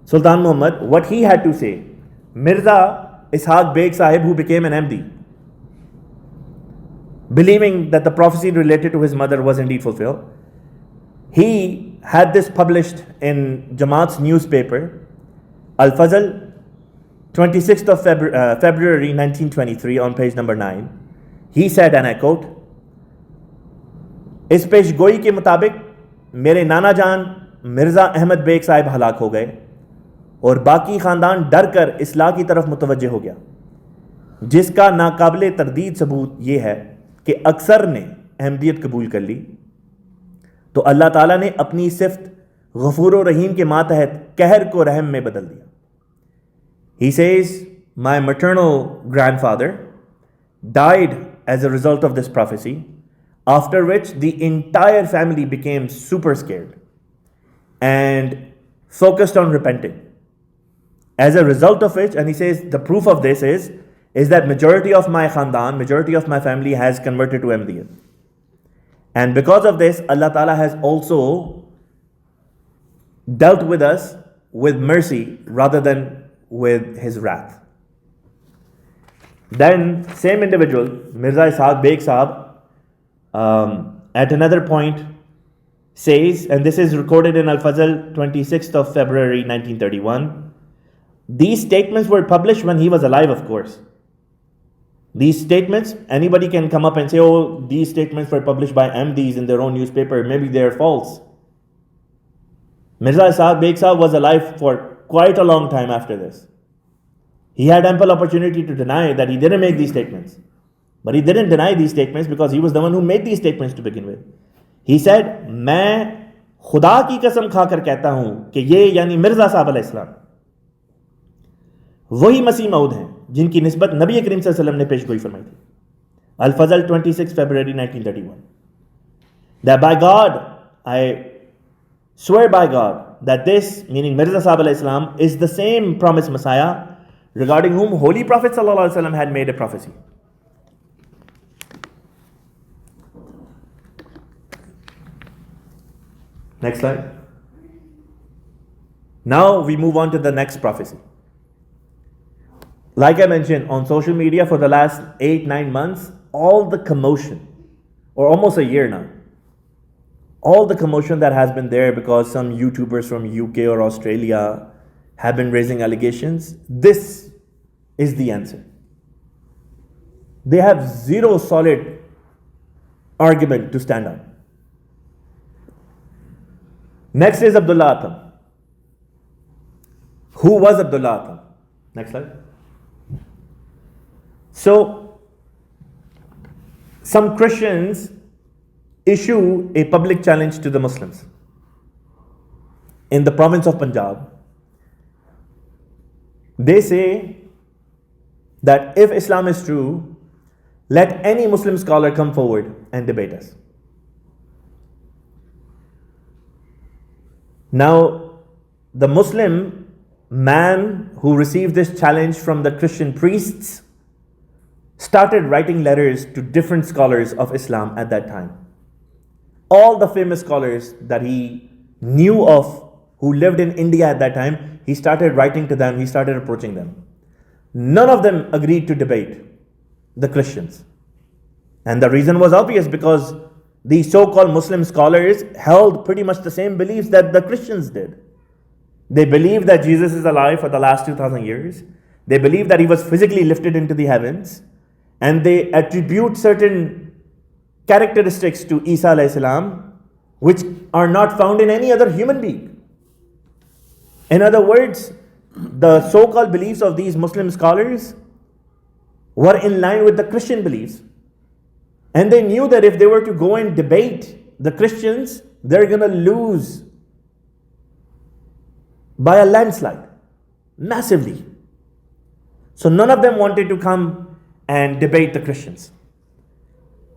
Sultan Muhammad, what he had to say. Mirza Ishaq Beg Sahib, who became an Ahmadi, believing that the prophecy related to his mother was indeed fulfilled, he had this published in Jamaat's newspaper, Al-Fazl, 26th of February 1923, on page number 9. He said, and I quote, इस पेशगोई के मुताबिक मेरे नाना जान Mirza Ahmad bag Sahib हलाक हो गए और बाकी ख़ानदान डर कर इस्लाह की तरफ मुतवज्जे हो गया, जिसका नाकाबिले तरदीद सबूत ये है कि अक्सर ने अहमदियत कबूल कर ली, तो अल्लाह ताला ने अपनी सिफ्त गफूर और रहीम के मातहत कहर को रहम में बदल दिया. He says, my maternal grandfather died as a result of this prophecy, after which the entire family became super scared and focused on repenting. As a result of which, and he says the proof of this is that majority of my khandan, majority of my family has converted to Ahmadiyya. And because of this, Allah Ta'ala has also dealt with us with mercy rather than with His wrath. Then, same individual, Mirza Ishaq Beg Sahab, at another point says, and this is recorded in Al-Fazl, 26th of February 1931, these statements were published when he was alive, of course. These statements, anybody can come up and say, oh, these statements were published by MDs in their own newspaper, maybe they're false. Mirza Ishaq Beg Sahab was alive for quite a long time after this. He had ample opportunity to deny that he didn't make these statements. But he didn't deny these statements because he was the one who made these statements to begin with. He said, मैं खुदा की कसम खाकर कहता हूं कि ये यानी मिर्जा साहब अलैहिस्सलाम वही मसीह मऊद हैं जिनकी निस्बत नबी करीम सल्लल्लाहु अलैहि वसल्लम ने पेशगोई फरमाई थी. Al-Fazl 26 February 1931. That by God, I swear by God that this, meaning Mirza Sahib alayhi salam, is the same promised Messiah regarding whom Holy Prophet sallallahu alaihi wasallam had made a prophecy. Next slide. Now we move on to the next prophecy. Like I mentioned, on social media for the last 8-9 months, all the commotion, or almost a year now, all the commotion that has been there because some YouTubers from UK or Australia have been raising allegations, this is the answer. They have zero solid argument to stand on. Next is Abdullah Atham. Who was Abdullah Atham? Next slide. So, some Christians issue a public challenge to the Muslims in the province of Punjab. They say that if Islam is true, let any Muslim scholar come forward and debate us. Now, the Muslim man who received this challenge from the Christian priests started writing letters to different scholars of Islam at that time. All the famous scholars that he knew of who lived in India at that time, he started writing to them, he started approaching them. None of them agreed to debate the Christians. And the reason was obvious, because the so-called Muslim scholars held pretty much the same beliefs that the Christians did. They believed that Jesus is alive for the last 2,000 years. They believe that he was physically lifted into the heavens. And they attribute certain characteristics to Isa alayhi salam, which are not found in any other human being. In other words, the so-called beliefs of these Muslim scholars were in line with the Christian beliefs. And they knew that if they were to go and debate the Christians, they're going to lose by a landslide, massively. So none of them wanted to come and debate the Christians.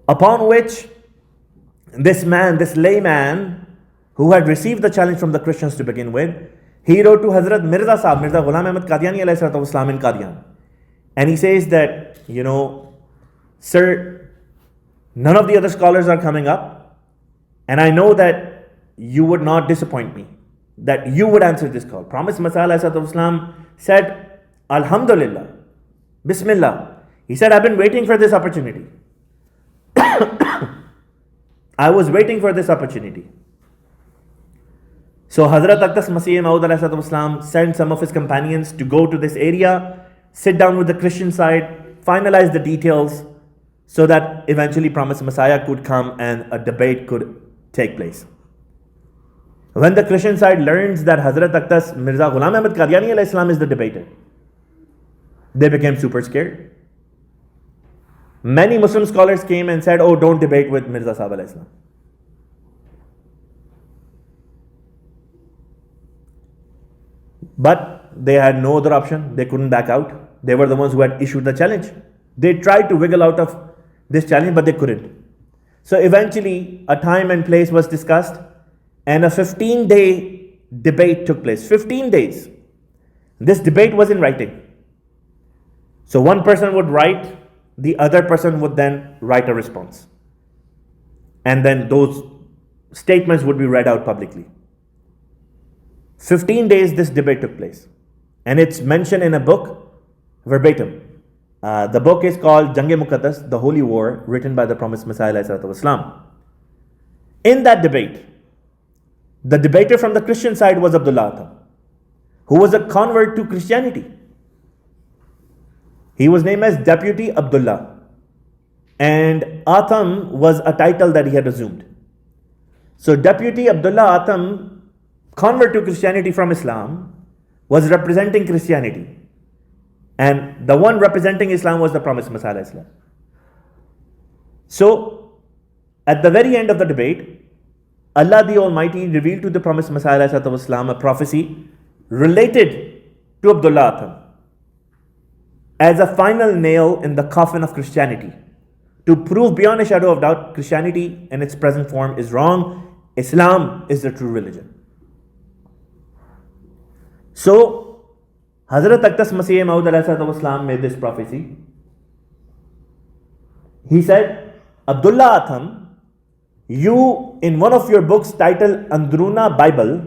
Upon which this man, this layman, who had received the challenge from the Christians to begin with, he wrote to Hazrat Mirza Sahib, Mirza Ghulam Ahmad Qadiani alayhi salatu wasalam in Qadian. And he says that, sir, none of the other scholars are coming up, and I know that you would not disappoint me, that you would answer this call. Promised Messiah alayhi salatu wasalam said, Alhamdulillah, Bismillah. He said, I've been waiting for this opportunity. I was waiting for this opportunity. So Hazrat Aqdas Masih Maud alayhi salatu wasalam sent some of his companions to go to this area, sit down with the Christian side, finalize the details, so that eventually promised Messiah could come and a debate could take place. When the Christian side learns that Hazrat Aqdas Mirza Ghulam Ahmad Qadiani alayhi salam is the debater, they became super scared. Many Muslim scholars came and said, oh, don't debate with Mirza Sahib alayhi salam. But they had no other option. They couldn't back out. They were the ones who had issued the challenge. They tried to wiggle out of this challenge, but they couldn't. So eventually, a time and place was discussed, and a 15-day debate took place. 15 days. This debate was in writing. So one person would write, the other person would then write a response. And then those statements would be read out publicly. 15 days this debate took place. And it's mentioned in a book, verbatim. The book is called Jang-e-Muqaddas, The Holy War, written by the Promised Messiah ﷺ. In that debate, the debater from the Christian side was Abdullah Atham, who was a convert to Christianity. He was named as Deputy Abdullah, and Atham was a title that he had assumed. So Deputy Abdullah Atham, convert to Christianity from Islam, was representing Christianity. And the one representing Islam was the Promised Messiah Islam. So, at the very end of the debate, Allah the Almighty revealed to the Promised Messiah Islam a prophecy related to Abdullah Atham as a final nail in the coffin of Christianity, to prove beyond a shadow of doubt Christianity in its present form is wrong, Islam is the true religion. So, Hazrat Aqdas Masih Maud made this prophecy. He said, Abdullah Atham, you in one of your books titled Andruna Bible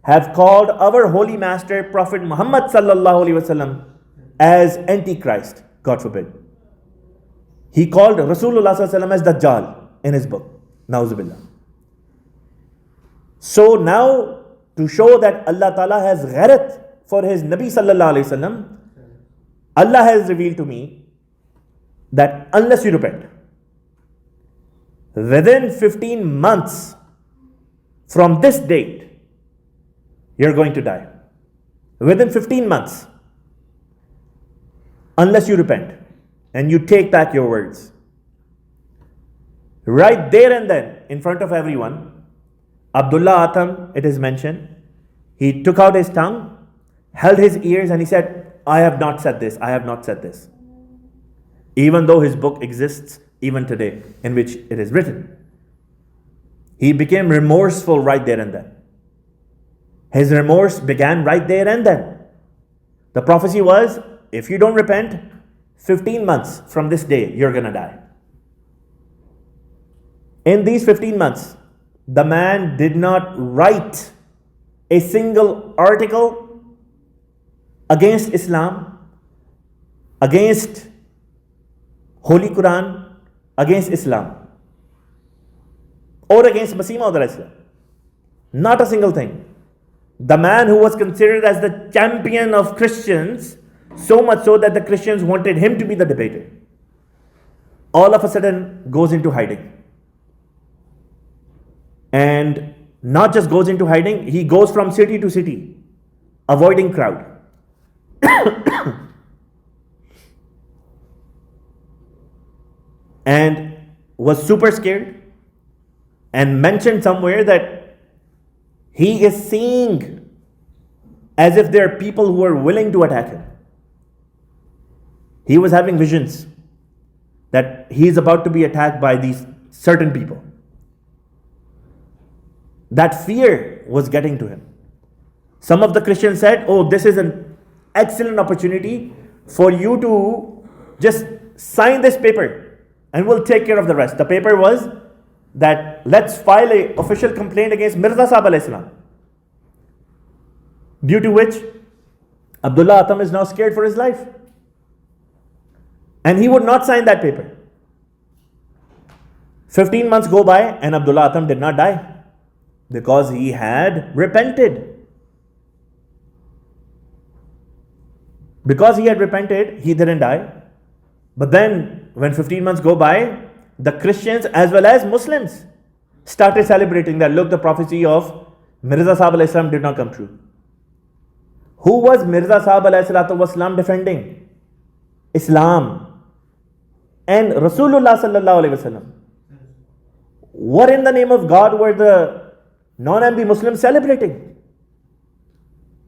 have called our holy master Prophet Muhammad sallallahu alaihi wasallam as Antichrist, God forbid. He called Rasulullah sallallahu alaihi wasallam as Dajjal in his book. Nauzubillah. So now, to show that Allah Ta'ala has ghairat for his Nabi sallallahu alaihi wasallam, Allah has revealed to me that unless you repent, within 15 months from this date, you're going to die. Within 15 months. Unless you repent and you take back your words. Right there and then, in front of everyone, Abdullah Atham, it is mentioned, he took out his tongue, held his ears, and he said, I have not said this, I have not said this. Even though his book exists even today, in which it is written. He became remorseful right there and then. His remorse began right there and then. The prophecy was, if you don't repent, 15 months from this day, you're gonna die. In these 15 months, the man did not write a single article against Islam, against Holy Quran, against Islam, or against Masih Maud Islam. Not a single thing. The man who was considered as the champion of Christians, so much so that the Christians wanted him to be the debater, all of a sudden goes into hiding. And not just goes into hiding, he goes from city to city, avoiding crowd. And was super scared, and mentioned somewhere that he is seeing as if there are people who are willing to attack him. He was having visions that he is about to be attacked by these certain people. That fear was getting to him. Some of the Christians said, oh, this is an excellent opportunity for you to just sign this paper and we'll take care of the rest. The paper was that let's file an official complaint against Mirza Sahib alayhi salam. Due to which Abdullah Atham is now scared for his life. And he would not sign that paper. 15 months go by and Abdullah Atham did not die because he had repented. Because he had repented, he didn't die. But then, when 15 months go by, the Christians as well as Muslims started celebrating that, look, the prophecy of Mirza Sahib alayhi salam did not come true. Who was Mirza Sahib alayhi salam defending? Islam and Rasulullah sallallahu alayhi wasallam. What in the name of God were the non-MB Muslims celebrating?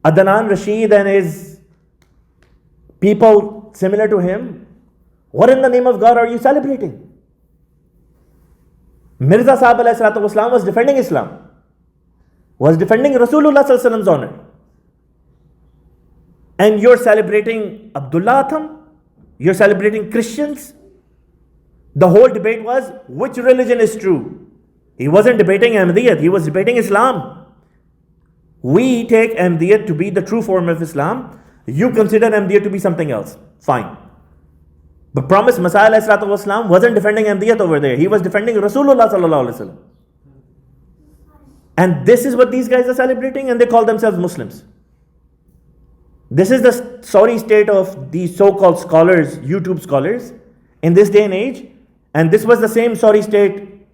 Adnan Rashid and his people similar to him, what in the name of God are you celebrating? Mirza Sahib alayhi salatu wasalam was defending Islam, was defending Rasulullah sallallahu alaihi wasallam's honor. And you're celebrating Abdullah Atham, you're celebrating Christians. The whole debate was which religion is true. He wasn't debating Ahmadiyyat, he was debating Islam. We take Ahmadiyyat to be the true form of Islam. You consider Ahmadiyyat to be something else. Fine. But Promised Messiah ﷺ wasn't defending Ahmadiyyat over there. He was defending Rasulullah ﷺ. And this is what these guys are celebrating, and they call themselves Muslims. This is the sorry state of these so-called scholars, YouTube scholars, in this day and age. And this was the same sorry state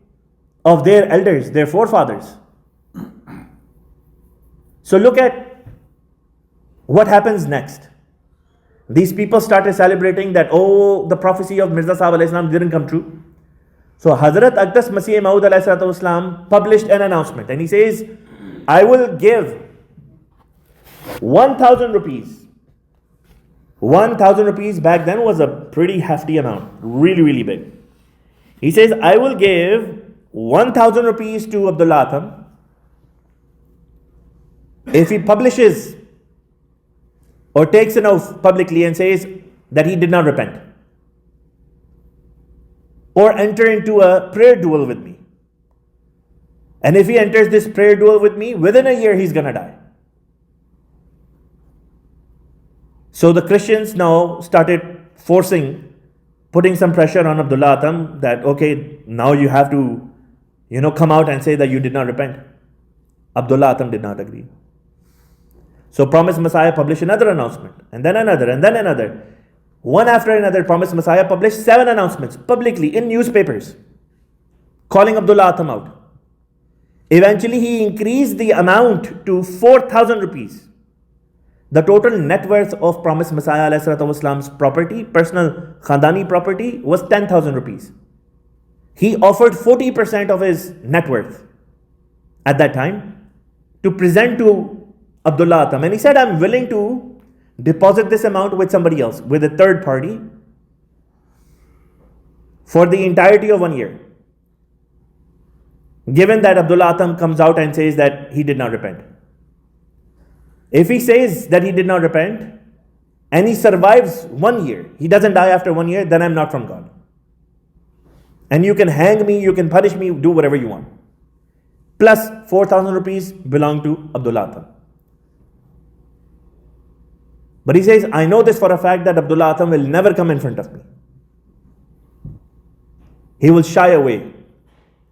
of their elders, their forefathers. So look at what happens next. These people started celebrating that, oh, the prophecy of Mirza Sahib alayhi salam didn't come true. So Hazrat Aqdas Masih Maud alayhi salatu wasalam published an announcement, and he says, I will give 1,000 rupees. 1,000 rupees back then was a pretty hefty amount, really, really big. He says, I will give 1,000 rupees to Abdullah Atham if he publishes or takes an oath publicly and says that he did not repent, or enter into a prayer duel with me. And if he enters this prayer duel with me, within a year he's gonna die. So the Christians now started putting some pressure on Abdullah Atham that, okay, now you have to, come out and say that you did not repent. Abdullah Atham did not agree. So Promised Messiah published another announcement, and then another, and then another. One after another, Promised Messiah published 7 announcements publicly in newspapers, calling Abdullah Atham out. Eventually, he increased the amount to 4,000 rupees. The total net worth of Promised Messiah ﷺ's property, personal qadiani property, was 10,000 rupees. He offered 40% of his net worth at that time to present to Abdullah Atham. And he said, I'm willing to deposit this amount with somebody else, with a third party, for the entirety of 1 year. Given that Abdullah Atham comes out and says that he did not repent. If he says that he did not repent, and he survives 1 year, he doesn't die after 1 year, then I'm not from God. And you can hang me, you can punish me, do whatever you want. Plus 4,000 rupees belong to Abdullah Atham. But he says, I know this for a fact that Abdullah Atham will never come in front of me. He will shy away.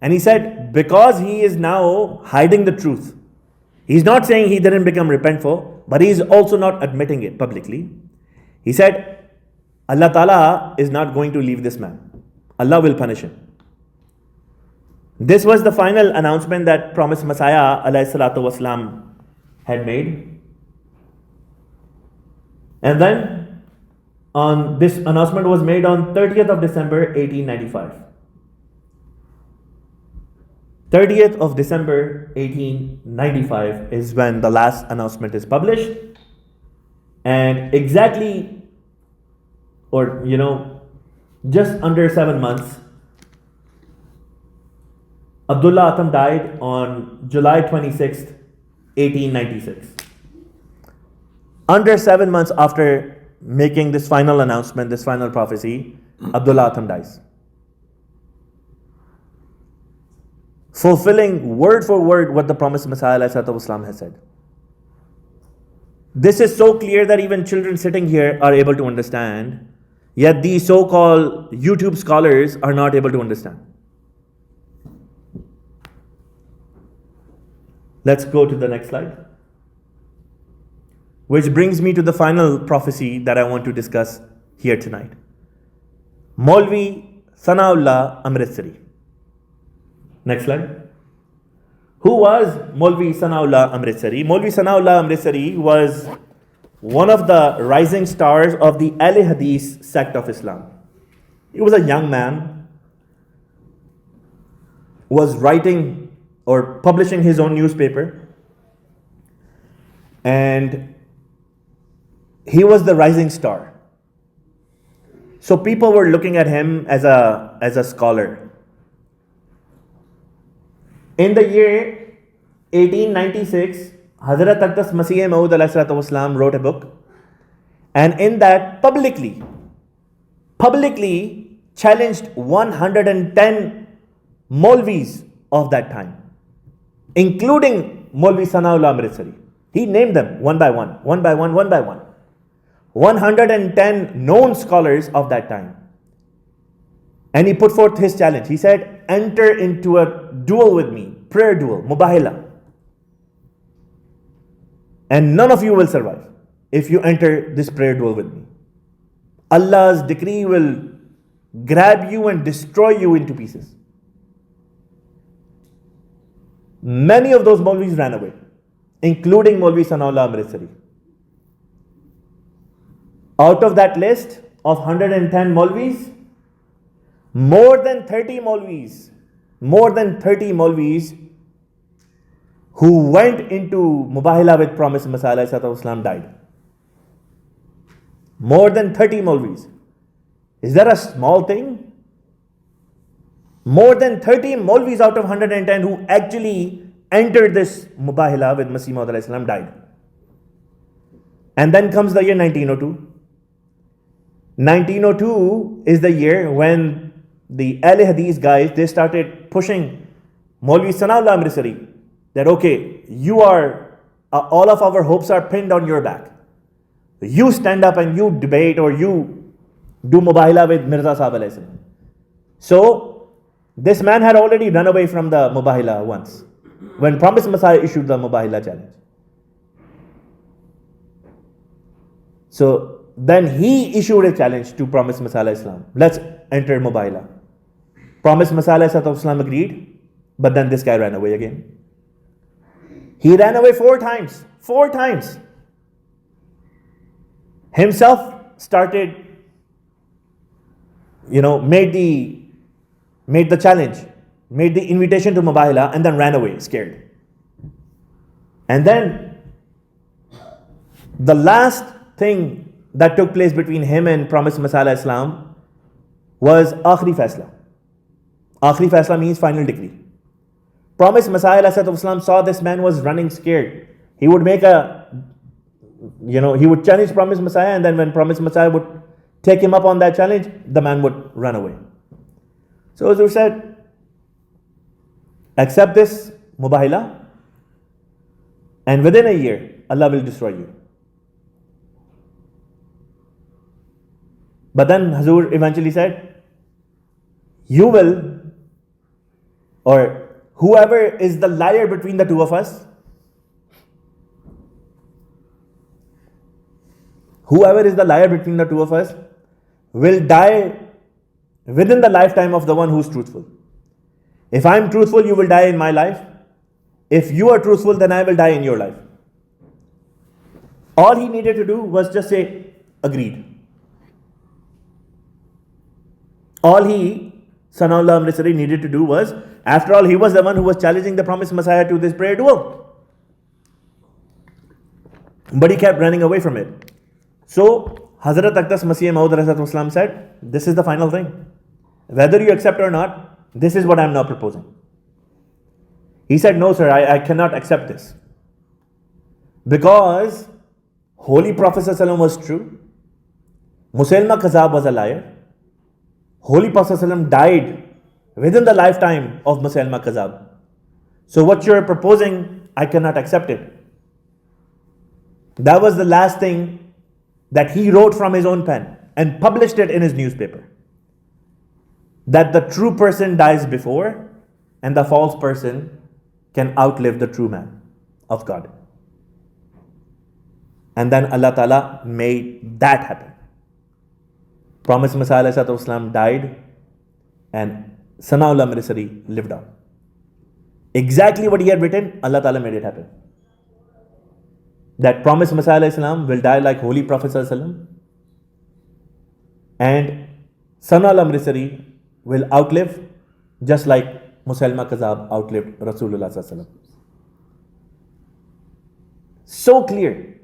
And he said, because he is now hiding the truth. He's not saying he didn't become repentful, but he is also not admitting it publicly. He said, Allah Ta'ala is not going to leave this man. Allah will punish him. This was the final announcement that Promised Messiah ﷺ had made. And then this announcement was made on 30th of December 1895. 30th of December 1895 is when the last announcement is published. And exactly, or just under 7 months, Abdullah Atham died on July 26th, 1896. Under 7 months after making this final announcement, this final prophecy, Abdullah Atham dies. Fulfilling word for word what the Promised Messiah ﷺ has said. This is so clear that even children sitting here are able to understand, yet these so-called YouTube scholars are not able to understand. Let's go to the next slide. Which brings me to the final prophecy that I want to discuss here tonight. Molvi Sanaullah Amritsari. Next slide. Who was Molvi Sanaullah Amritsari? Molvi Sanaullah Amritsari was one of the rising stars of the Ahl Hadith sect of Islam. He was a young man, was writing or publishing his own newspaper. and he was the rising star. So people were looking at him as a scholar. In the year 1896, Hazrat Aqdas Masih Maud ﷺ wrote a book, and in that publicly challenged 110 Molvis of that time, including Molvi Sanaullah Amritsari. He named them one by one. 110 known scholars of that time. And he put forth his challenge. He said, enter into a duel with me, prayer duel, mubahila. And none of you will survive if you enter this prayer duel with me. Allah's decree will grab you and destroy you into pieces. Many of those Molvis ran away, including Molvi Sanaullah Amritsari. Out of that list of 110 Molvis, more than 30 Molvis who went into Mubahila with Promised Messiah ﷺ died. More than 30 Molvis. Is that a small thing? More than 30 Molvis out of 110 who actually entered this Mubahila with Masih Maud ﷺ died. And then comes the year 1902. 1902 is the year when the Ahl Hadith guys, they started pushing Molvi Sanaullah Amritsari that, okay, you are, all of our hopes are pinned on your back. You stand up and you debate or you do Mubahila with Mirza Sahib alayhi salam. So, this man had already run away from the Mubahila once, when Promised Messiah issued the Mubahila challenge. So, then he issued a challenge to Promised Messiah Islam. Let's enter Mubahila. Promised Messiah Islam agreed, but then this guy ran away again. He ran away 4 times. 4 times. Himself started, made the challenge, made the invitation to Mubahila, and then ran away, scared. And then the last thing that took place between him and Promised Messiah Islam was Akhri Faisla. Akhri Faisla means final decree. Promised Messiah Islam saw this man was running scared. He would make he would challenge Promised Messiah, and then when Promised Messiah would take him up on that challenge, the man would run away. So Huzur said, accept this Mubahila, and within a year, Allah will destroy you. But then Huzur eventually said, you will, or whoever is the liar between the two of us, will die within the lifetime of the one who is truthful. If I am truthful, you will die in my life. If you are truthful, then I will die in your life. All he needed to do was just say, agreed. All Sanaullah Amritsari needed to do was, after all, he was the one who was challenging the Promised Messiah to this prayer duel. But he kept running away from it. So, Hazrat Aqdas Masih Maud ﷺ said, this is the final thing. Whether you accept or not, this is what I am now proposing. He said, no sir, I cannot accept this. Because Holy Prophet ﷺ was true. Musailma Kazab was a liar. Holy Prophet ﷺ died within the lifetime of Musailma Kazab. So what you're proposing, I cannot accept it. That was the last thing that he wrote from his own pen and published it in his newspaper. That the true person dies before and the false person can outlive the true man of God. And then Allah Ta'ala made that happen. Promised Messiah ﷺ died and Sanaullah Amritsari lived on. Exactly what he had written, Allah Ta'ala made it happen. That Promised Messiah ﷺ will die like Holy Prophet ﷺ, and Sanaullah Amritsari will outlive just like Musailma Kazab outlived Rasulullah ﷺ. So clear.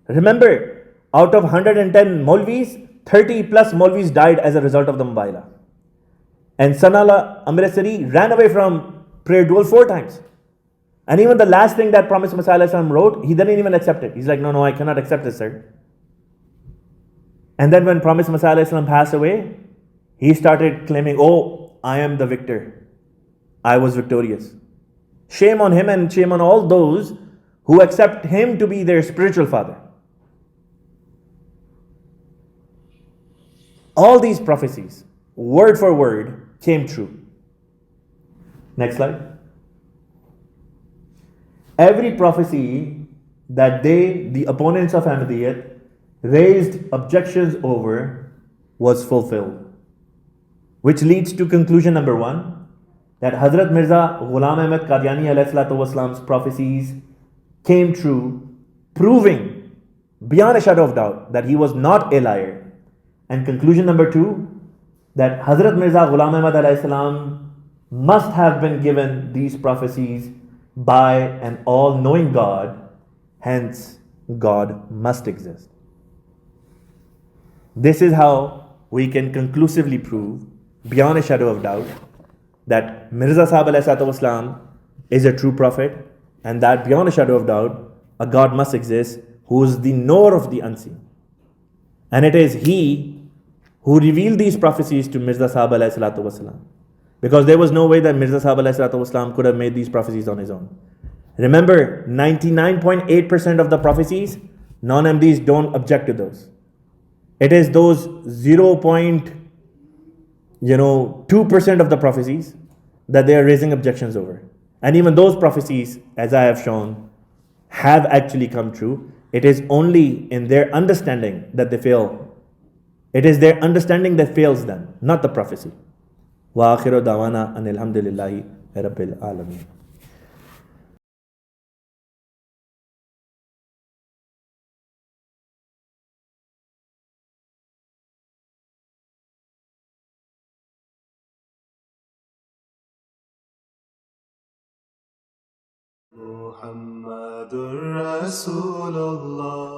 Remember, out of 110 Molvis, 30 plus Molvis died as a result of the Mubaila. And Sanala Amritsari ran away from prayer duel 4 times. And even the last thing that Promised Messiah wrote, he didn't even accept it. He's like, no, I cannot accept this, sir. And then when Promised Messiah passed away, he started claiming, oh, I am the victor. I was victorious. Shame on him and shame on all those who accept him to be their spiritual father. All these prophecies, word for word, came true. Next slide. Every prophecy that they, the opponents of Ahmadiyyat, raised objections over was fulfilled. Which leads to conclusion number 1, that Hazrat Mirza Ghulam Ahmad Qadiani's prophecies came true, proving beyond a shadow of doubt that he was not a liar. And conclusion number 2, that Hazrat Mirza Ghulam Ahmad must have been given these prophecies by an all-knowing God, hence God must exist. This is how we can conclusively prove, beyond a shadow of doubt, that Mirza Sahib ﷺ is a true prophet, and that beyond a shadow of doubt, a God must exist who is the knower of the unseen. And it is he who revealed these prophecies to Mirza Sahib ﷺ. Because there was no way that Mirza Sahib ﷺ could have made these prophecies on his own. Remember, 99.8% of the prophecies, non-MDs don't object to those. It is those 0.2% of the prophecies that they are raising objections over. And even those prophecies, as I have shown, have actually come true. It is only in their understanding that they fail. It is their understanding that fails them, not the prophecy. Wa akhiru dawana anil hamdulillahi rabbil alameen. Muhammadur Rasulullah.